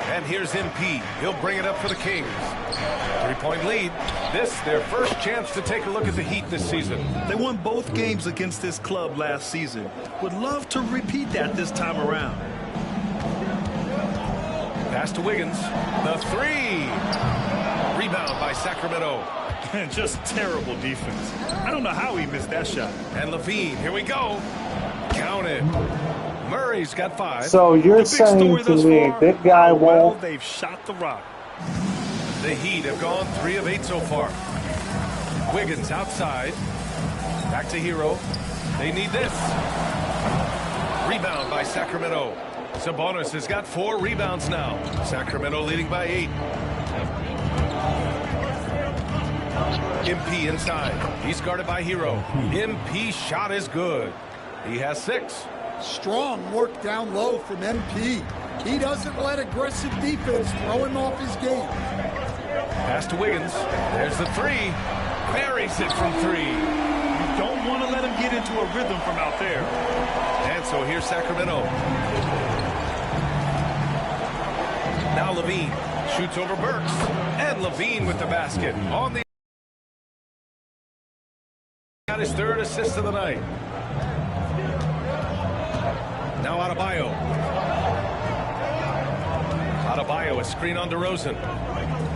And here's MP. He'll bring it up for the Kings. 3-point lead. This, their first chance to take a look at the Heat this season. They won both games against this club last season. Would love to repeat that this time around. Pass to Wiggins. The three. Rebound by Sacramento. Just terrible defense. I don't know how he missed that shot. And Levine, here we go. Counted. Murray's got 5. So you're saying to me, big guy won't... They've shot the rock. The Heat have gone 3 of 8 so far. Wiggins outside. Back to Hero. They need this. Rebound by Sacramento. Sabonis has got 4 rebounds now. Sacramento leading by 8. MP inside. He's guarded by Hero. MP shot is good. He has 6. Strong work down low from MP. He doesn't let aggressive defense throw him off his game. Pass to Wiggins. There's the 3. Buries it from 3. You don't want to let him get into a rhythm from out there. And so here's Sacramento. Now Levine shoots over Burks. And Levine with the basket. On the got his third assist of the night. Now Adebayo. Adebayo, a screen on DeRozan.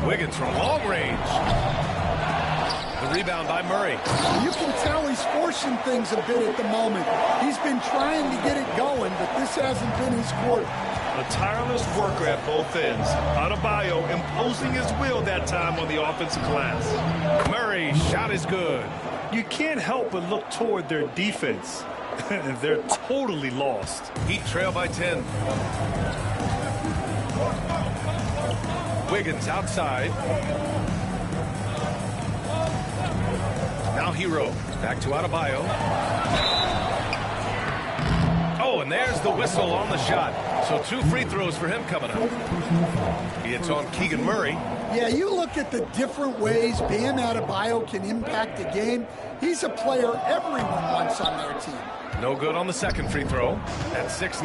Wiggins from long range. The rebound by Murray. You can tell he's forcing things a bit at the moment. He's been trying to get it going, but this hasn't been his quarter. A tireless worker at both ends. Adebayo imposing his will that time on the offensive glass. Murray, shot is good. You can't help but look toward their defense. They're totally lost. Heat trail by 10. Wiggins outside. Now Hero. Back to Adebayo. Oh, and there's the whistle on the shot. So 2 free throws for him coming up. It's on Keegan Murray. Yeah, you look at the different ways Bam Adebayo can impact the game. He's a player everyone wants on their team. No good on the second free throw. At 6'9",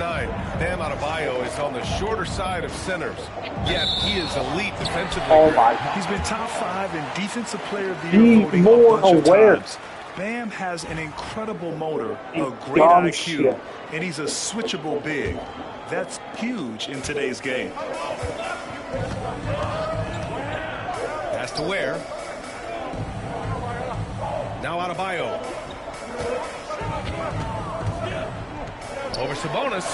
Bam Adebayo is on the shorter side of centers. Yet he is elite defensively. Oh my! He's been top 5 in Defensive Player of the Year voting more a bunch of aware. times. Bam has an incredible motor, a great IQ, and he's a switchable big. That's huge in today's game. Pass to Ware. Now Adebayo. Over Sabonis.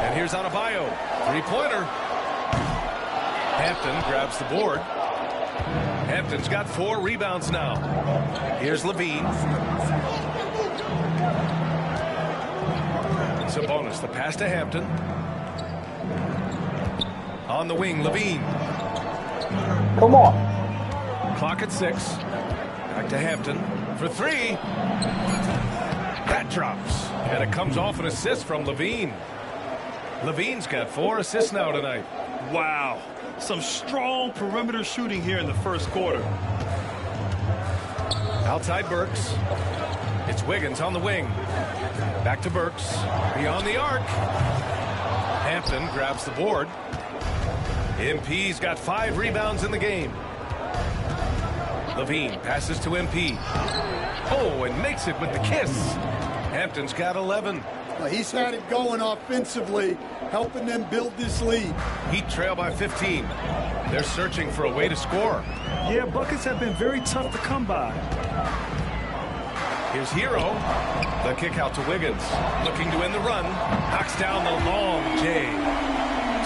And here's Adebayo. Three-pointer. Hampton grabs the board. Hampton's got 4 rebounds now. Here's Levine. Sabonis, the pass to Hampton. On the wing, Levine. Come on. Clock at 6. Back to Hampton for 3. That drops. And it comes off an assist from Levine. Levine's got 4 assists now tonight. Wow. Some strong perimeter shooting here in the first quarter. Outside Burks. It's Wiggins on the wing. Back to Burks. Beyond the arc. Hampton grabs the board. MP's got 5 rebounds in the game. Levine passes to MP. Oh, and makes it with the kiss. Hampton's got 11. Well, he's had it going offensively, helping them build this lead. Heat trail by 15. They're searching for a way to score. Yeah, buckets have been very tough to come by. Here's Hero. The kick out to Wiggins. Looking to end the run. Knocks down the long J.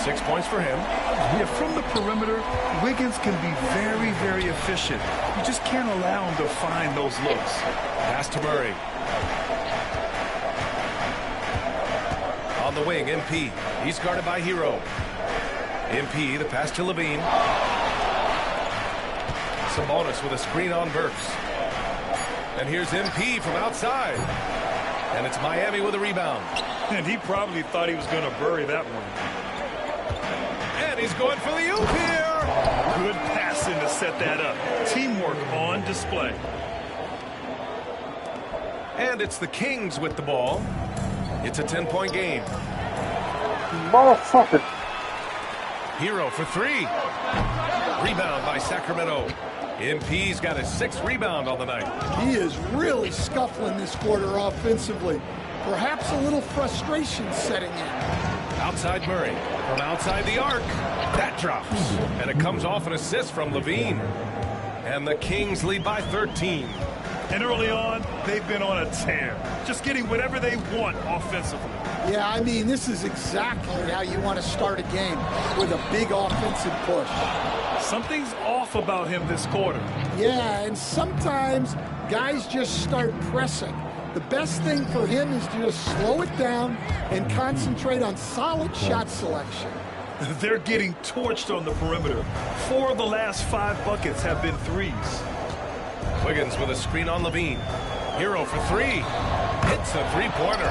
6 points for him. Yeah, from the perimeter, Wiggins can be very, very efficient. You just can't allow him to find those looks. Pass to Murray. On the wing, MP. He's guarded by Hero. MP, the pass to Levine. Sabonis with a screen on Burks. And here's MP from outside. And it's Miami with a rebound. And he probably thought he was going to bury that one. And he's going for the oop here. Good passing to set that up. Teamwork on display. And it's the Kings with the ball. It's a 10-point game. Motherfucker. Hero for 3. Rebound by Sacramento. MP's got his 6th rebound on the night. He is really scuffling this quarter offensively. Perhaps a little frustration setting in. Outside Murray. From outside the arc. That drops. And it comes off an assist from Levine. And the Kings lead by 13. And early on, they've been on a tear. Just getting whatever they want offensively. Yeah, I mean, this is exactly how you want to start a game, with a big offensive push. Something's off about him this quarter. Yeah, and sometimes guys just start pressing. The best thing for him is to just slow it down and concentrate on solid shot selection. They're getting torched on the perimeter. 4 of the last 5 buckets have been threes. Wiggins with a screen on Levine. Hero for 3. Hits a 3-pointer.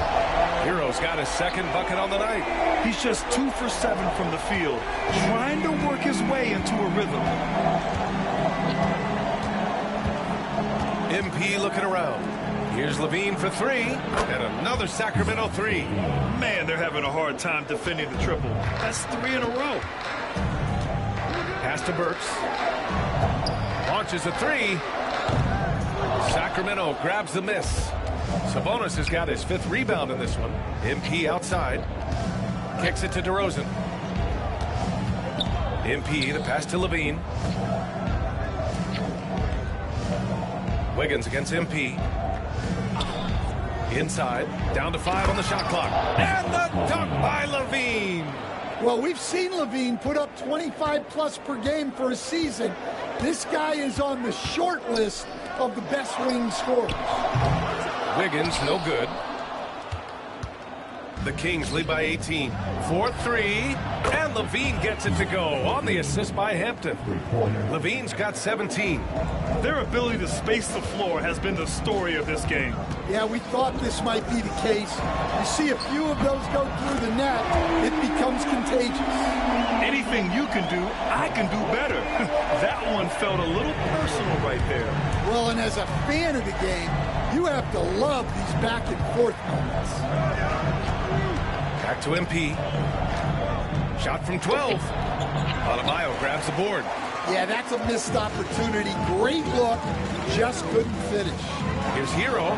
Hero's got his 2nd bucket on the night. He's just 2 for 7 from the field, trying to work his way into a rhythm. MP looking around. Here's Levine for three, and another Sacramento three. Man, they're having a hard time defending the triple. That's 3 in a row. Pass to Burks. Launches a three. Sacramento grabs the miss. Sabonis has got his 5th rebound in this one. MP outside. Kicks it to DeRozan. MP, the pass to Levine. Wiggins against MP. Inside, down to 5 on the shot clock. And the dunk by Levine. Well, we've seen Levine put up 25+ per game for a season. This guy is on the short list of the best wing scorers. Wiggins, no good. The Kings lead by 18. 4-3, and Levine gets it to go on the assist by Hampton. Levine's got 17. Their ability to space the floor has been the story of this game. Yeah, we thought this might be the case. You see a few of those go through the net, it becomes contagious. Anything you can do, I can do better. That one felt a little personal right there. Well, and as a fan of the game, you have to love these back and forth moments. Back to MP. Shot from 12. Adebayo grabs the board. Yeah, that's a missed opportunity. Great look, just couldn't finish. Here's Hero.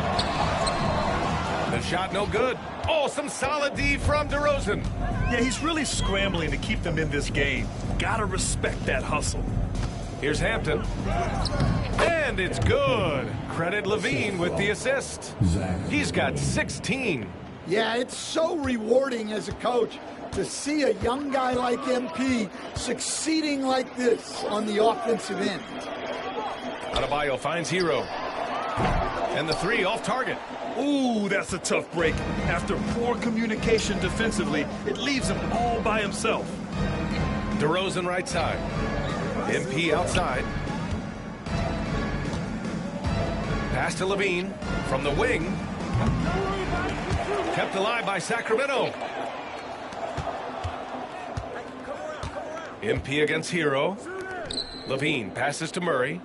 The shot no good. Oh, some solid D from DeRozan. Yeah, he's really scrambling to keep them in this game. Gotta respect that hustle. Here's Hampton. And it's good. Credit Levine with the assist. He's got 16. Yeah, it's so rewarding as a coach to see a young guy like MP succeeding like this on the offensive end. Adebayo finds Hero. And the three off target. Ooh, that's a tough break. After poor communication defensively, it leaves him all by himself. DeRozan right side. MP outside. Pass to Levine from the wing. Kept alive by Sacramento. MP against Hero. Levine passes to Murray.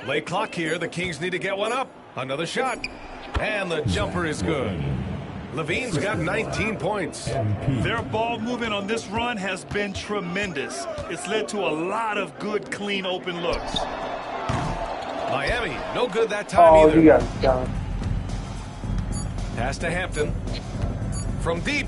Late clock here. The Kings need to get one up. Another shot. And the jumper is good. Levine's got 19 points. Their ball movement on this run has been tremendous. It's led to a lot of good, clean, open looks. Miami, no good that time either. You got done. Pass to Hampton. From deep.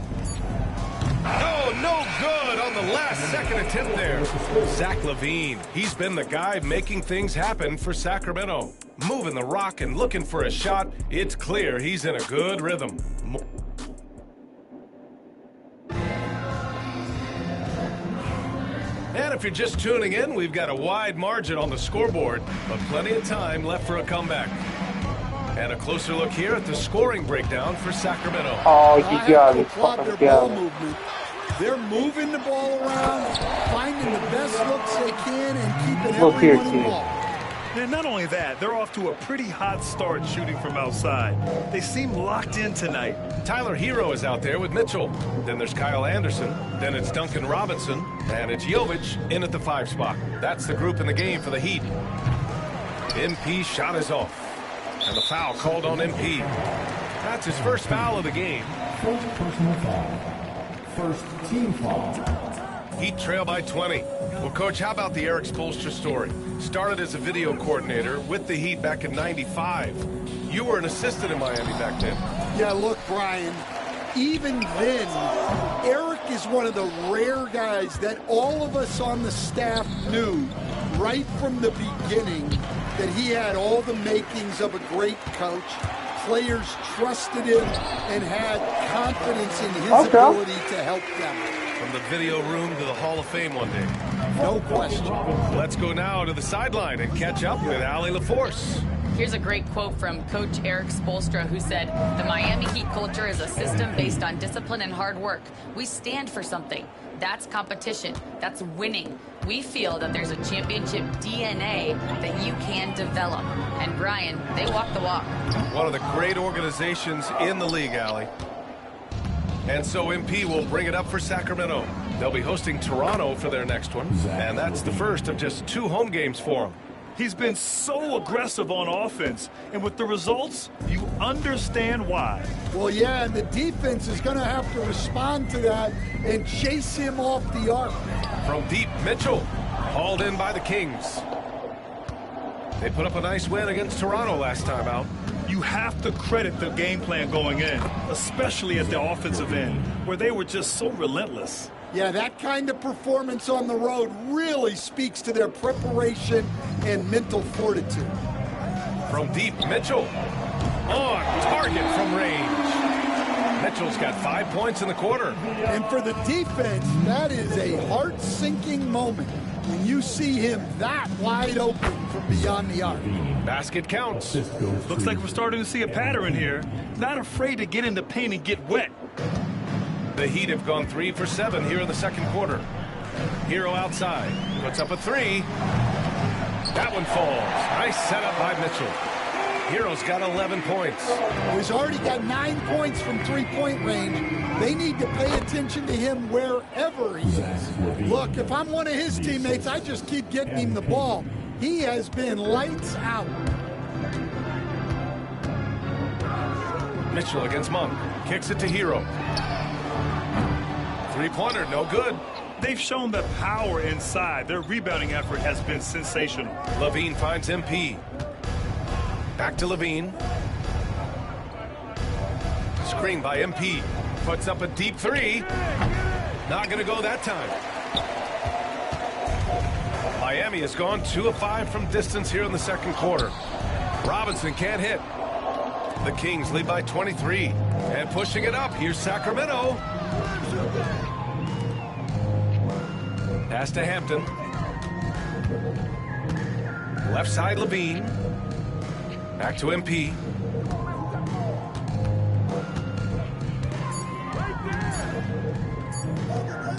No good on the last second attempt there. Zach LaVine, he's been the guy making things happen for Sacramento. Moving the rock and looking for a shot. It's clear he's in a good rhythm. And if you're just tuning in, we've got a wide margin on the scoreboard, but plenty of time left for a comeback. And a closer look here at the scoring breakdown for Sacramento. Oh, you got it. Their ball movement. They're moving the ball around, finding the best looks they can, and keeping everyone involved. And not only that, they're off to a pretty hot start shooting from outside. They seem locked in tonight. Tyler Hero is out there with Mitchell. Then there's Kyle Anderson. Then it's Duncan Robinson. And it's Jovic in at the 5 spot. That's the group in the game for the Heat. MP shot is off. And the foul called on MP. That's his first foul of the game. First personal foul. First team foul. Heat trail by 20. Well, Coach, how about the Eric Spoelstra story? Started as a video coordinator with the Heat back in '95. You were an assistant in Miami back then. Yeah, look, Brian, even then, Eric is one of the rare guys that all of us on the staff knew right from the beginning that he had all the makings of a great coach. Players trusted him and had confidence in his ability to help them. From the video room to the Hall of Fame one day. No question. Let's go now to the sideline and catch up with Allie LaForce. Here's a great quote from Coach Eric Spoelstra, who said, "The Miami Heat culture is a system based on discipline and hard work. We stand for something. That's competition. That's winning. We feel that there's a championship DNA that you can develop." And Brian, they walk the walk. One of the great organizations in the league, Allie. And so MP will bring it up for Sacramento. They'll be hosting Toronto for their next one, and that's the first of just 2 home games for them. He's been so aggressive on offense, and with the results, you understand why. Well, yeah, and the defense is going to have to respond to that and chase him off the arc. From deep, Mitchell, hauled in by the Kings. They put up a nice win against Toronto last time out. You have to credit the game plan going in, especially at the offensive end, where they were just so relentless. Yeah, that kind of performance on the road really speaks to their preparation and mental fortitude. From deep, Mitchell. On target from range. Mitchell's got 5 points in the quarter. And for the defense, that is a heart-sinking moment when you see him that wide open from beyond the arc. Basket counts. Looks like we're starting to see a pattern here. Not afraid to get in the paint and get wet. The Heat have gone 3 for 7 here in the second quarter. Hero outside. Puts up a 3. That one falls. Nice setup by Mitchell. Hero's got 11 points. He's already got 9 points from three-point range. They need to pay attention to him wherever he is. Look, if I'm one of his teammates, I just keep getting him the ball. He has been lights out. Mitchell against Monk. Kicks it to Hero. Three-pointer, no good. They've shown the power inside. Their rebounding effort has been sensational. Levine finds MP. Back to Levine. Screen by MP. Puts up a deep 3. Not going to go that time. Miami has gone 2 of 5 from distance here in the second quarter. Robinson can't hit. The Kings lead by 23. And pushing it up, here's Sacramento. Pass to Hampton. Left side, Levine. Back to MP.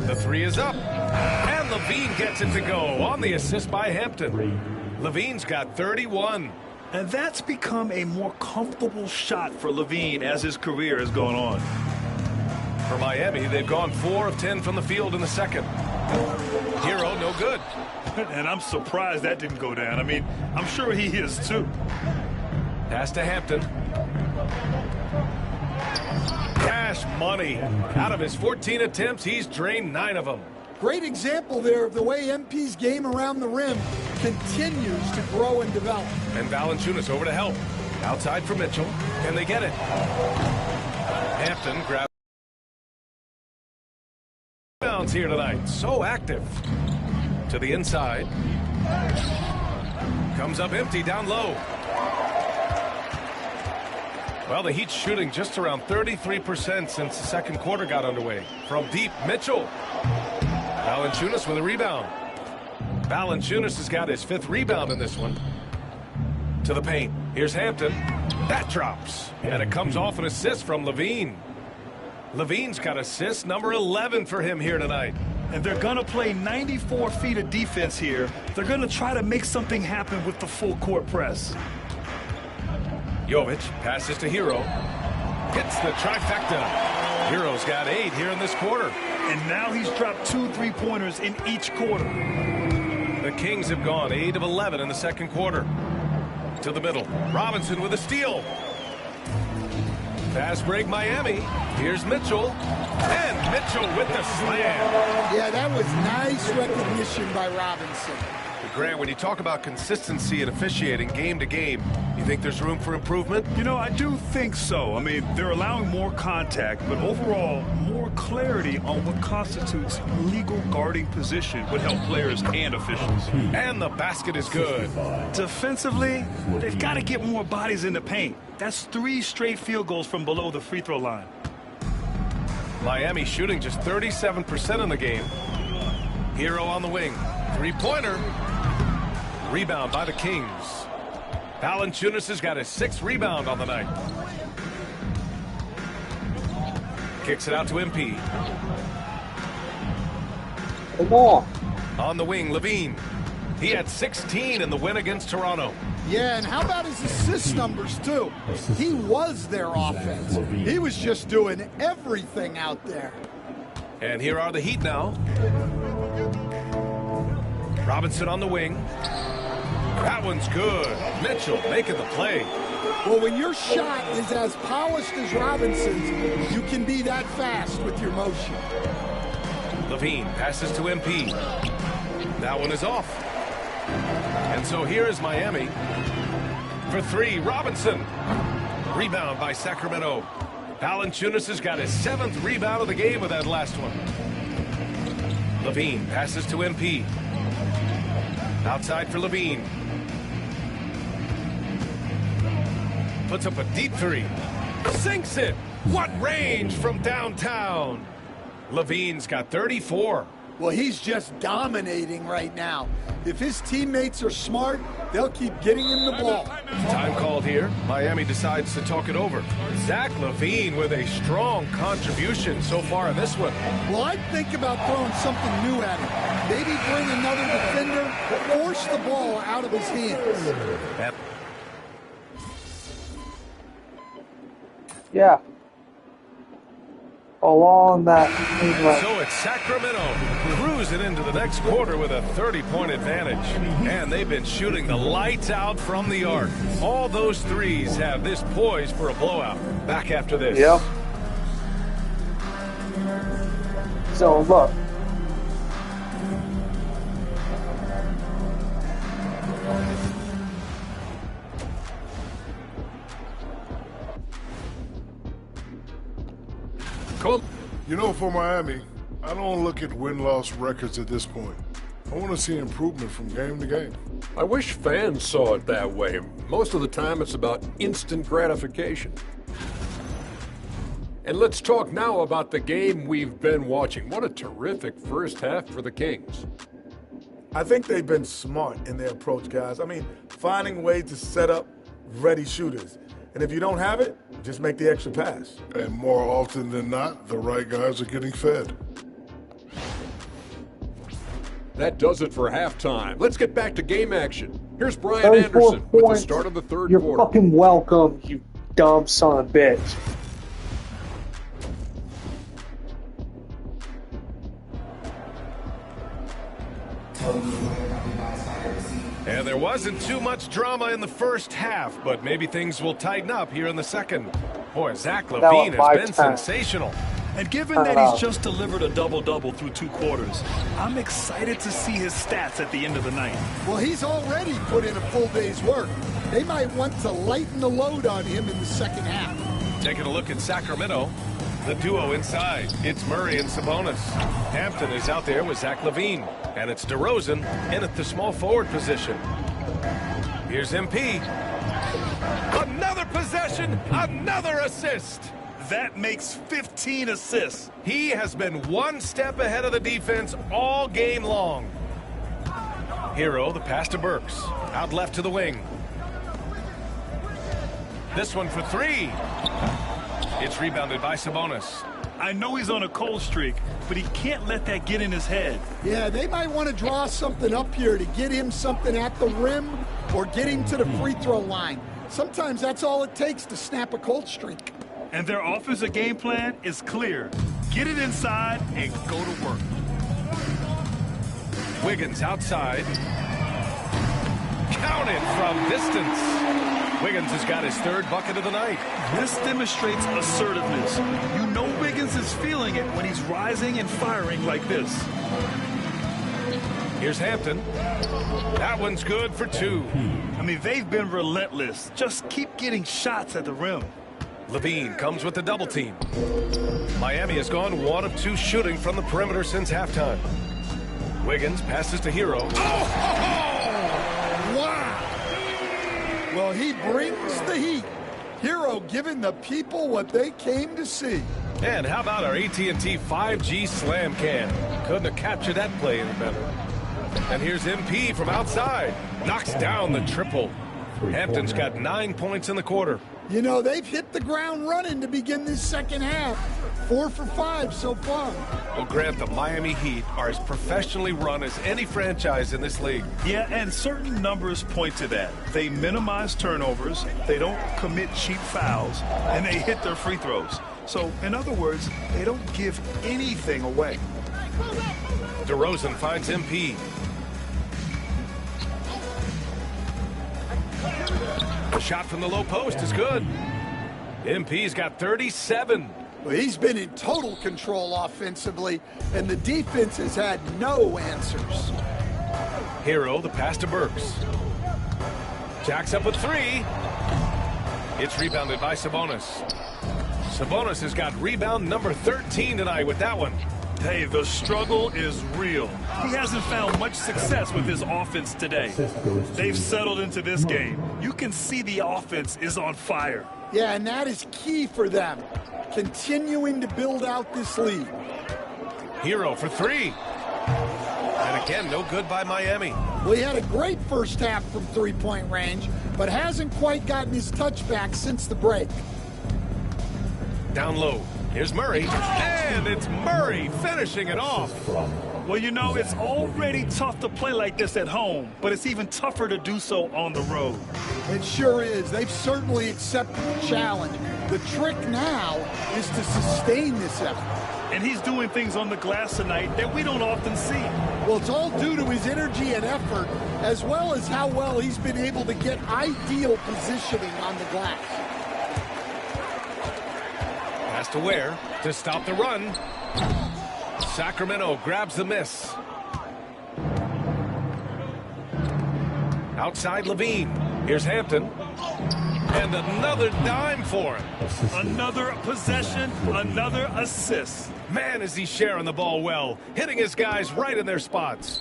The 3 is up. And Levine gets it to go on the assist by Hampton. Levine's got 31. And that's become a more comfortable shot for Levine as his career has gone on. For Miami, they've gone 4 of 10 from the field in the second. Hero, no good. And I'm surprised that didn't go down. I mean, I'm sure he is too. Pass to Hampton. Cash money. Out of his 14 attempts, he's drained 9 of them. Great example there of the way MP's game around the rim continues to grow and develop. And Valanciunas over to help. Outside for Mitchell. Can they get it? Hampton grabs. Rebounds here tonight. So active. To the inside. Comes up empty down low. Well, the Heat's shooting just around 33% since the second quarter got underway. From deep, Mitchell. Valanciunas with a rebound. Valanciunas has got his 5th rebound in this one. To the paint. Here's Hampton. That drops. And it comes off an assist from Levine. Levine's got assist number 11 for him here tonight. And they're going to play 94 feet of defense here. They're going to try to make something happen with the full court press. Jovic passes to Hero. Hits the trifecta. Hero's got 8 here in this quarter. And now he's dropped 2 3-pointers in each quarter. The Kings have gone 8 of 11 in the second quarter. To the middle. Robinson with a steal. Fast break Miami. Here's Mitchell. And Mitchell with the slam. Yeah, that was nice recognition by Robinson. Grant, when you talk about consistency and officiating game to game, you think there's room for improvement? You know, I do think so. I mean, they're allowing more contact, but overall, more clarity on what constitutes legal guarding position would help players and officials. And the basket is good. Defensively, they've got to get more bodies in the paint. That's 3 straight field goals from below the free throw line. Miami shooting just 37% in the game. Hero on the wing. 3-pointer. Rebound by the Kings. Valanciunas has got his 6th rebound on the night. Kicks it out to MP. Come on. On the wing, Levine. He had 16 in the win against Toronto. Yeah, and how about his assist numbers, too? He was their offense. He was just doing everything out there. And here are the Heat now. Robinson on the wing. That one's good. Mitchell making the play. Well, when your shot is as polished as Robinson's, you can be that fast with your motion. Levine passes to MP. That one is off. And so here is Miami. For three, Robinson. Rebound by Sacramento. Valanciunas has got his 7th rebound of the game with that last one. Levine passes to MP. Outside for Levine. Puts up a deep three. Sinks it. What range from downtown. Levine's got 34. Well, he's just dominating right now. If his teammates are smart, they'll keep getting him the ball. Time called here. Miami decides to talk it over. Zach LaVine with a strong contribution so far in this one. Well, I'd think about throwing something new at him. Maybe bring another defender, force the ball out of his hands. Yeah. Along that. So it's Sacramento cruising into the next quarter with a 30-point advantage. And they've been shooting the lights out from the arc. All those threes have this poised for a blowout. Back after this. Yep. So, look. You know, for Miami, I don't look at win-loss records at this point. I want to see improvement from game to game. I wish fans saw it that way. Most of the time, it's about instant gratification. And let's talk now about the game we've been watching. What a terrific first half for the Kings. I think they've been smart in their approach, guys. I mean, finding ways to set up ready shooters. And if you don't have it, just make the extra pass. And more often than not, the right guys are getting fed. That does it for halftime. Let's get back to game action. Here's Brian Anderson with the start of the third quarter. You're fucking welcome, you dumb son of a bitch. And there wasn't too much drama in the first half, but maybe things will tighten up here in the second. Boy, Zach LaVine has been sensational. And given that he's just delivered a double-double through 2 quarters, I'm excited to see his stats at the end of the night. Well, he's already put in a full day's work. They might want to lighten the load on him in the second half. Taking a look at Sacramento. The duo inside. It's Murray and Sabonis. Hampton is out there with Zach LaVine. And it's DeRozan in at the small forward position. Here's MP. Another possession, another assist. That makes 15 assists. He has been one step ahead of the defense all game long. Hero, the pass to Burks. Out left to the wing. This one for 3. It's rebounded by Sabonis. I know he's on a cold streak, but he can't let that get in his head. Yeah, they might want to draw something up here to get him something at the rim or get him to the free throw line. Sometimes that's all it takes to snap a cold streak. And their offensive game plan is clear. Get it inside and go to work. Wiggins outside. Counted from distance. Wiggins has got his 3rd bucket of the night. This demonstrates assertiveness. You know Wiggins is feeling it when he's rising and firing like this. Here's Hampton. That one's good for 2. I mean, they've been relentless. Just keep getting shots at the rim. LaVine comes with the double team. Miami has gone 1 of 2 shooting from the perimeter since halftime. Wiggins passes to Hero. Wow! Well, he brings the heat. Hero giving the people what they came to see. And how about our AT&T 5G slam cam? Couldn't have captured that play any better. And here's MP from outside. Knocks down the triple. Hampton's got 9 points in the quarter. You know, they've hit the ground running to begin this second half. 4 for 5 so far. Well, Grant, the Miami Heat are as professionally run as any franchise in this league. Yeah, and certain numbers point to that. They minimize turnovers, they don't commit cheap fouls, and they hit their free throws. So, in other words, they don't give anything away. DeRozan finds MP. Shot from the low post is good. MP's got 37. Well, he's been in total control offensively, and the defense has had no answers. Hero, the pass to Burks. Jacks up with 3. It's rebounded by Sabonis. Sabonis has got rebound number 13 tonight with that one. Hey, the struggle is real. He hasn't found much success with his offense today. They've settled into this game. You can see the offense is on fire. Yeah, and that is key for them, continuing to build out this lead. Hero for 3. And again, no good by Miami. Well, he had a great first half from three-point range, but hasn't quite gotten his touchback since the break. Down low. Here's Murray. And it's Murray finishing it off. Well, you know, it's already tough to play like this at home, but it's even tougher to do so on the road. It sure is. They've certainly accepted the challenge. The trick now is to sustain this effort. And he's doing things on the glass tonight that we don't often see. Well, it's all due to his energy and effort, as well as how well he's been able to get ideal positioning on the glass. Pass to Ware to stop the run. Sacramento grabs the miss. Outside Levine. Here's Hampton. And another dime for him. Another possession, another assist. Man, is he sharing the ball well, hitting his guys right in their spots.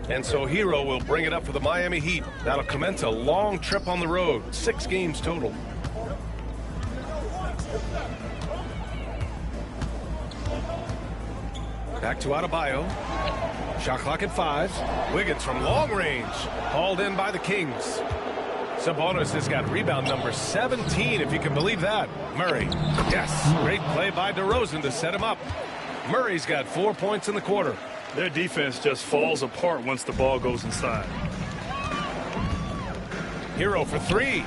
And so Hero will bring it up for the Miami Heat. That'll commence a long trip on the road. 6 games total. Back to Adebayo. Shot clock at 5. Wiggins from long range. Hauled in by the Kings. Sabonis has got rebound number 17, if you can believe that. Murray. Yes. Great play by DeRozan to set him up. Murray's got 4 points in the quarter. Their defense just falls apart once the ball goes inside. Hero for 3.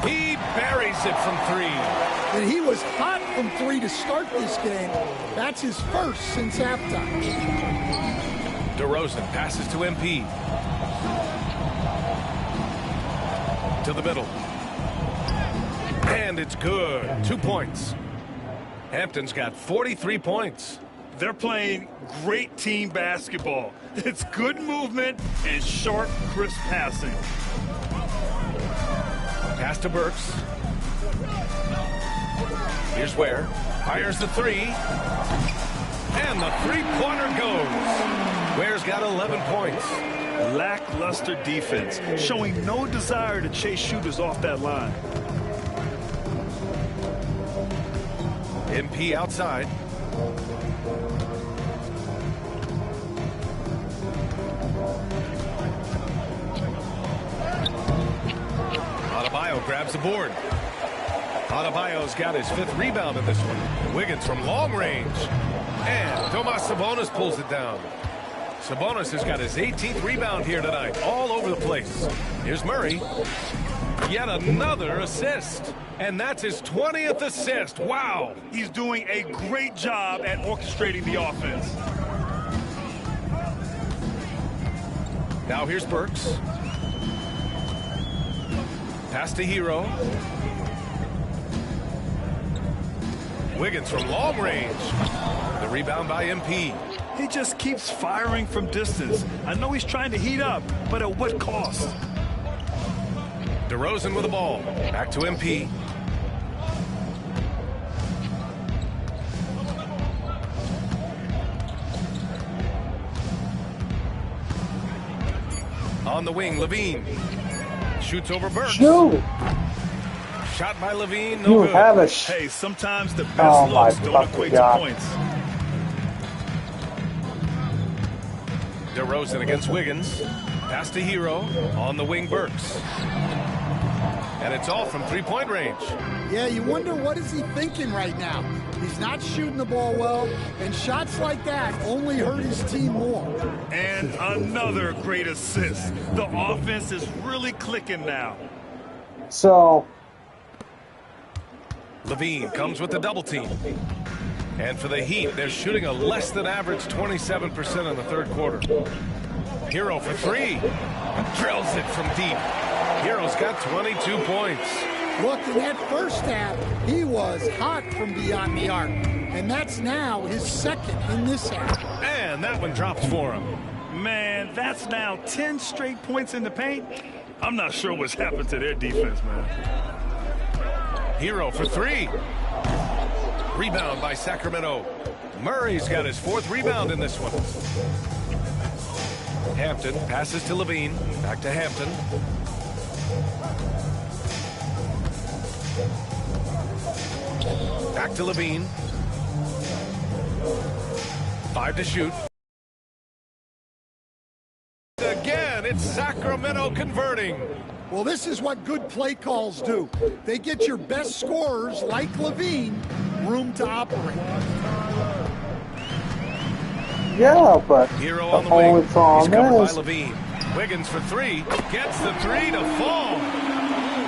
He buries it from 3. And he was hot from 3 to start this game. That's his first since halftime. DeRozan passes to MP. To the middle. And it's good. 2 points. Hampton's got 43 points. They're playing great team basketball. It's good movement and sharp, crisp passing. Pass to Burks. Here's Ware. Fires the 3. And the three-pointer goes. Ware's got 11 points. Lackluster defense, showing no desire to chase shooters off that line. MP outside. Adebayo grabs the board. Adebayo's got his 5th rebound in this one. Wiggins from long range. And Tomas Sabonis pulls it down. Sabonis has got his 18th rebound here tonight, all over the place. Here's Murray. Yet another assist. And that's his 20th assist. Wow. He's doing a great job at orchestrating the offense. Now here's Burks. Pass to Hero. Wiggins from long range. The rebound by MP. He just keeps firing from distance. I know he's trying to heat up, but at what cost? DeRozan with the ball. Back to MP. On the wing, Levine. Shoots over Burks. Shoot. Shot by Levine, no good. Have a hey, sometimes the best looks don't equate to points. DeRozan against Wiggins. Pass to Hero. On the wing, Burks. And it's all from three-point range. Yeah, you wonder what is he thinking right now. He's not shooting the ball well, and shots like that only hurt his team more. And another great assist. The offense is really clicking now. So Levine comes with the double team. And for the Heat, they're shooting a less than average 27% in the third quarter. Hero for 3. Drills it from deep. Hero's got 22 points. Look, in that first half, he was hot from beyond the arc. And that's now his second in this half. And that one drops for him. Man, that's now 10 straight points in the paint. I'm not sure what's happened to their defense, man. Hero for three. Rebound by Sacramento. Murray's got his 4th rebound in this one. Hampton passes to Levine. Back to Hampton. Back to Levine. 5 to shoot. Again, it's Sacramento converting. Well, this is what good play calls do. They get your best scorers, like Levine, room to operate. Yeah, but Hero the on the wing. only He's problem covered by is Levine. Wiggins for 3. Gets the 3 to fall.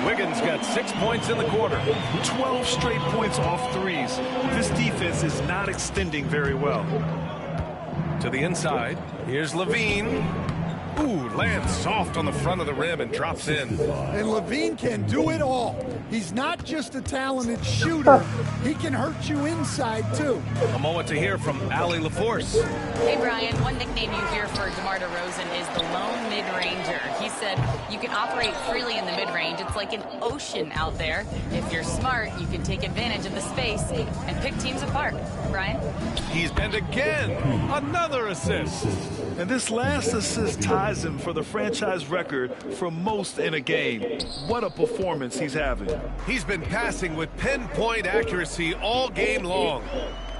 Wiggins got 6 points in the quarter. 12 straight points off threes. This defense is not extending very well. To the inside. Here's Levine. Ooh, lands soft on the front of the rim and drops in. And Levine can do it all. He's not just a talented shooter. He can hurt you inside, too. A moment to hear from Allie LaForce. Hey, Brian, one nickname you hear for DeMar DeRozan is the lone mid-ranger. He said you can operate freely in the mid-range. It's like an ocean out there. If you're smart, you can take advantage of the space and pick teams apart. Brian? And again, another assist. And this last assist ties him for the franchise record for most in a game. What a performance he's having. He's been passing with pinpoint accuracy all game long.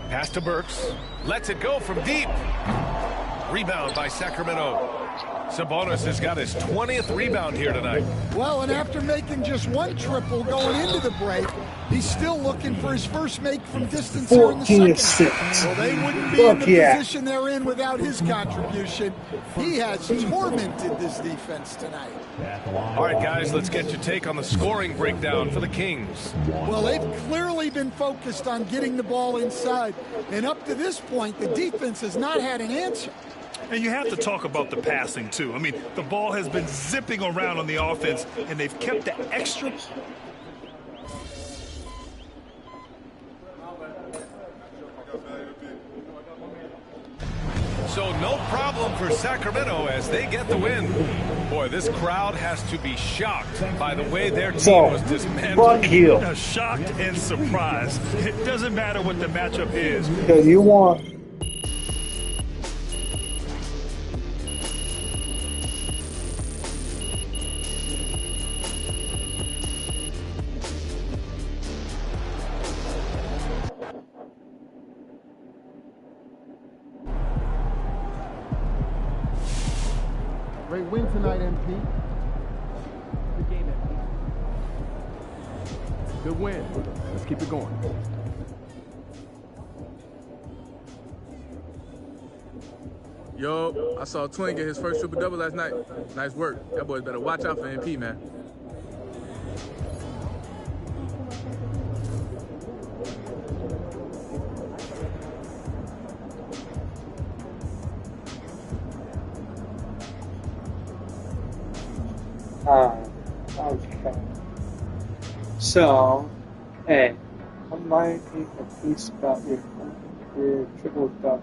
Pass to Burks. Lets it go from deep. Rebound by Sacramento. Sabonis has got his 20th rebound here tonight. Well, and after making just one triple going into the break, he's still looking for his first make from distance here in the second. Well, they wouldn't be in the position they're in without his contribution. He has tormented this defense tonight. All right, guys, let's get your take on the scoring breakdown for the Kings. Well, they've clearly been focused on getting the ball inside. And up to this point, the defense has not had an answer. And you have to talk about the passing, too. I mean, the ball has been zipping around on the offense, and they've kept the extra... So no problem for Sacramento as they get the win. Boy, this crowd has to be shocked by the way their team was dismantled. Fuck you. Shocked and surprised. It doesn't matter what the matchup is. Because you want... Great win tonight, MP. Good game, MP. Good win. Let's keep it going. Yo, I saw Twin get his first triple-double last night. Nice work. That boys better watch out for MP, man. Okay. So, hey, I'm writing a piece about your triple double.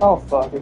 Oh, fuck it.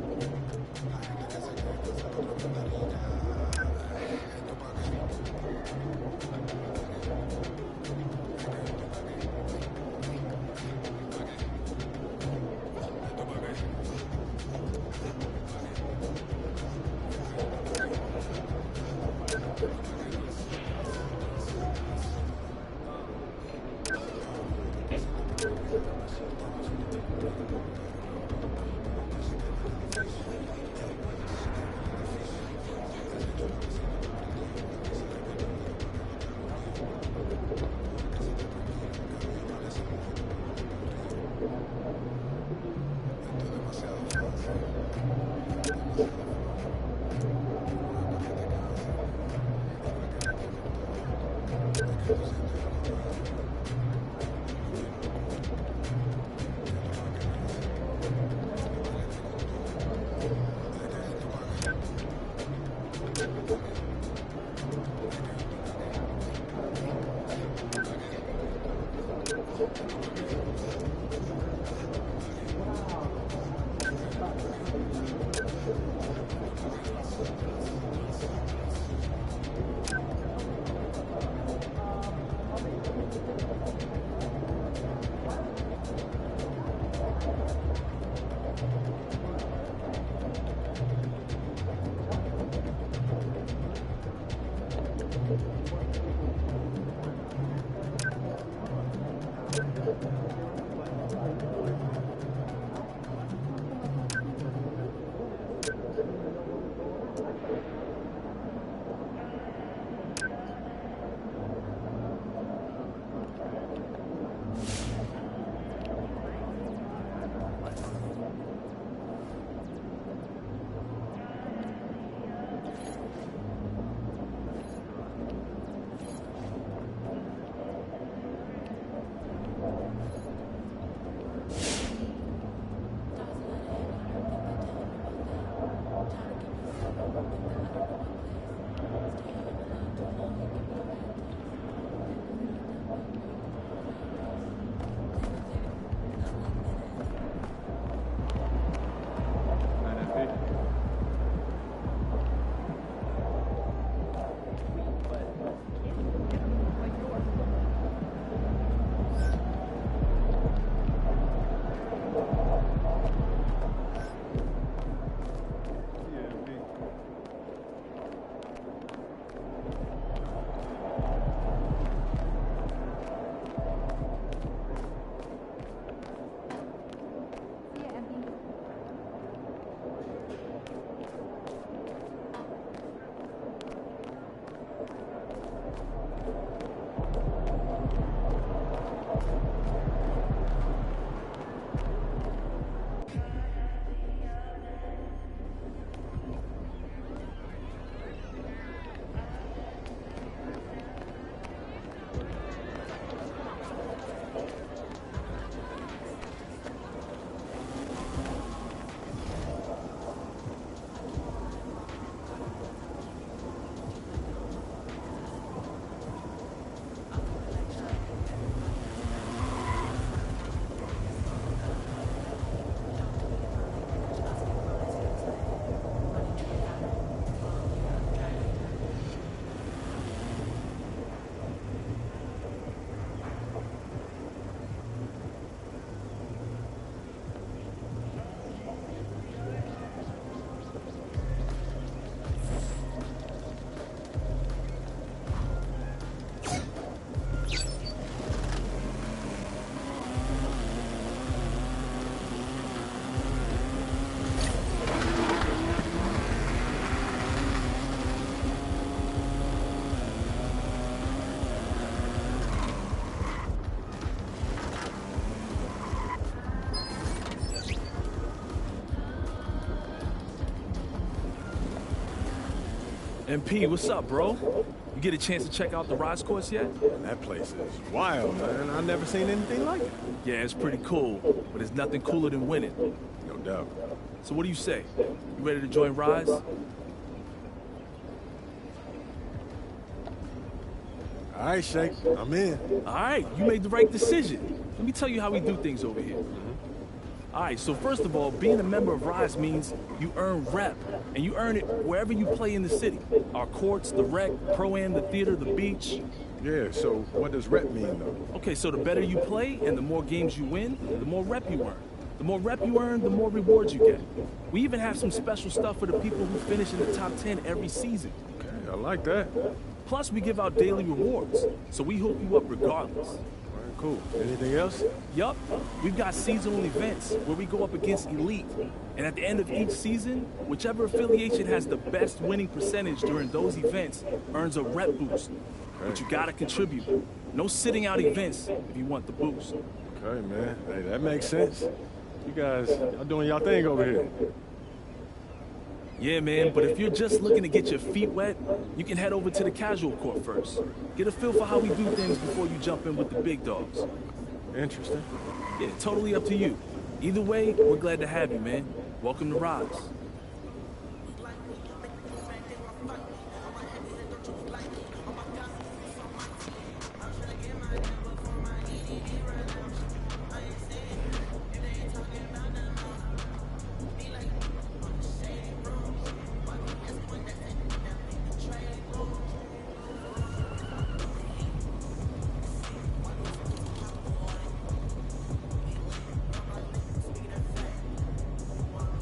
MP, what's up, bro? You get a chance to check out the Rise course yet? That place is wild, man. I've never seen anything like it. Yeah, it's pretty cool, but there's nothing cooler than winning. No doubt. So what do you say? You ready to join Rise? All right, Shake. I'm in. All right, you made the right decision. Let me tell you how we do things over here. All right, so first of all, being a member of Rise means you earn rep, and you earn it wherever you play in the city. Our courts, the rec, Pro-Am, the theater, the beach. Yeah, so what does rep mean, though? Okay, so the better you play and the more games you win, the more rep you earn. The more rep you earn, the more rewards you get. We even have some special stuff for the people who finish in the top 10 every season. Okay, I like that. Plus, we give out daily rewards, so we hook you up regardless. Cool. Anything else? Yup. We've got seasonal events where we go up against elite. And at the end of each season, whichever affiliation has the best winning percentage during those events earns a rep boost. But you gotta contribute. No sitting out events if you want the boost. Okay, man. Hey, that makes sense. You guys, y'all doing y'all thing over here. Yeah, man, but if you're just looking to get your feet wet, you can head over to the casual court first. Get a feel for how we do things before you jump in with the big dogs. Interesting. Yeah, totally up to you. Either way, we're glad to have you, man. Welcome to Rise.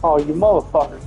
Oh, you motherfucker.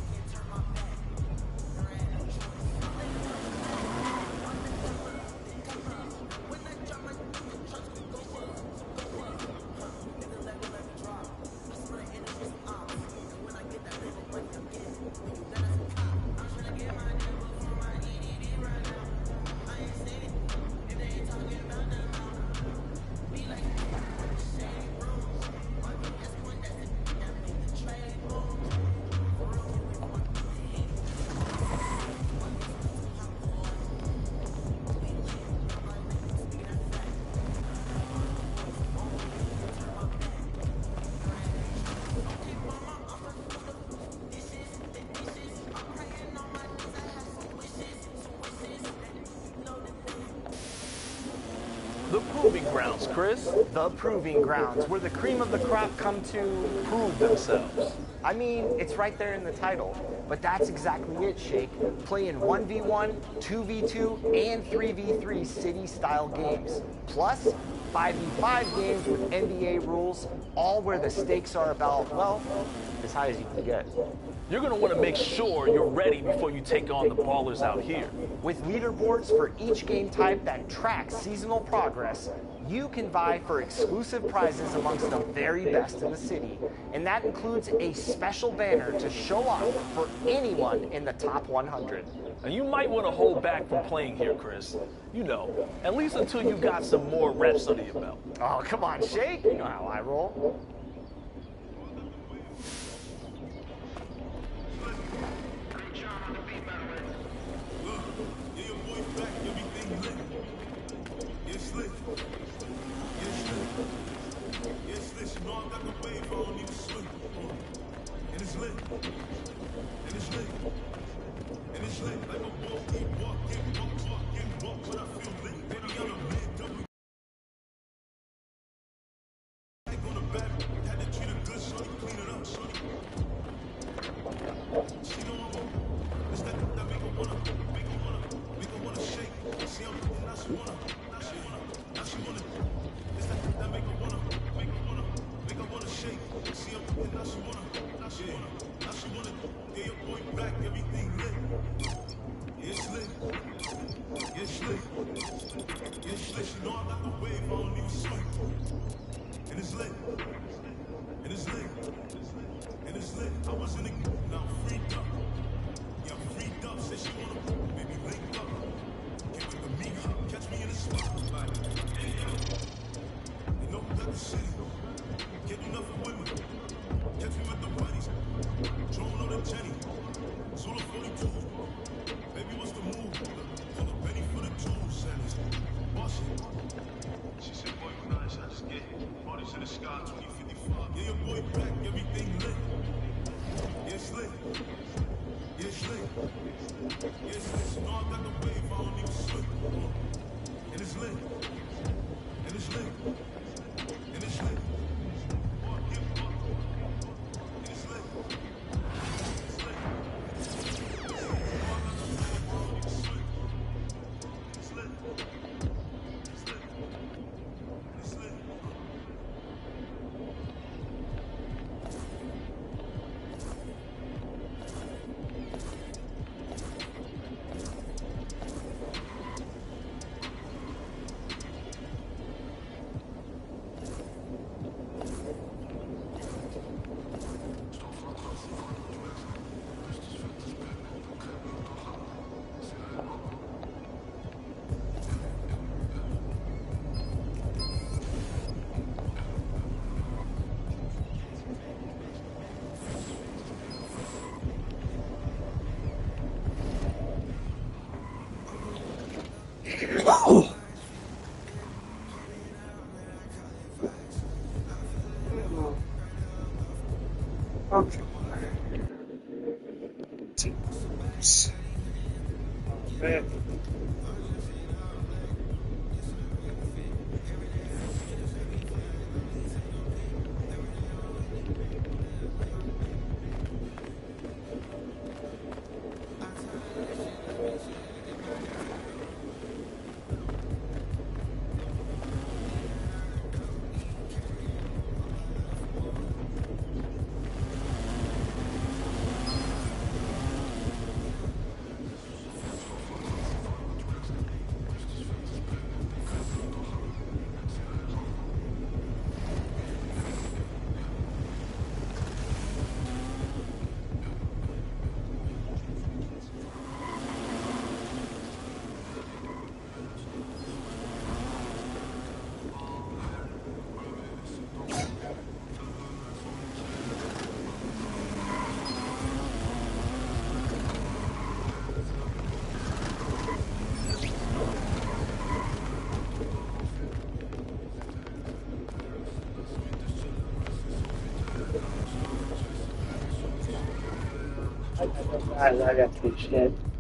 The proving grounds, Chris. The proving grounds, where the cream of the crop come to prove themselves. I mean, it's right there in the title. But that's exactly it, Shake. Playing 1v1, 2v2, and 3v3 city-style games. Plus, 5v5 games with NBA rules, all where the stakes are about, well, as high as you can get. You're going to want to make sure you're ready before you take on the ballers out here. With leaderboards for each game type that tracks seasonal progress, you can vie for exclusive prizes amongst the very best in the city. And that includes a special banner to show off for anyone in the top 100. And you might want to hold back from playing here, Chris. You know, at least until you got some more reps under your belt. Oh, come on, Shake. You know how I roll. Okay. Man. I got good shit.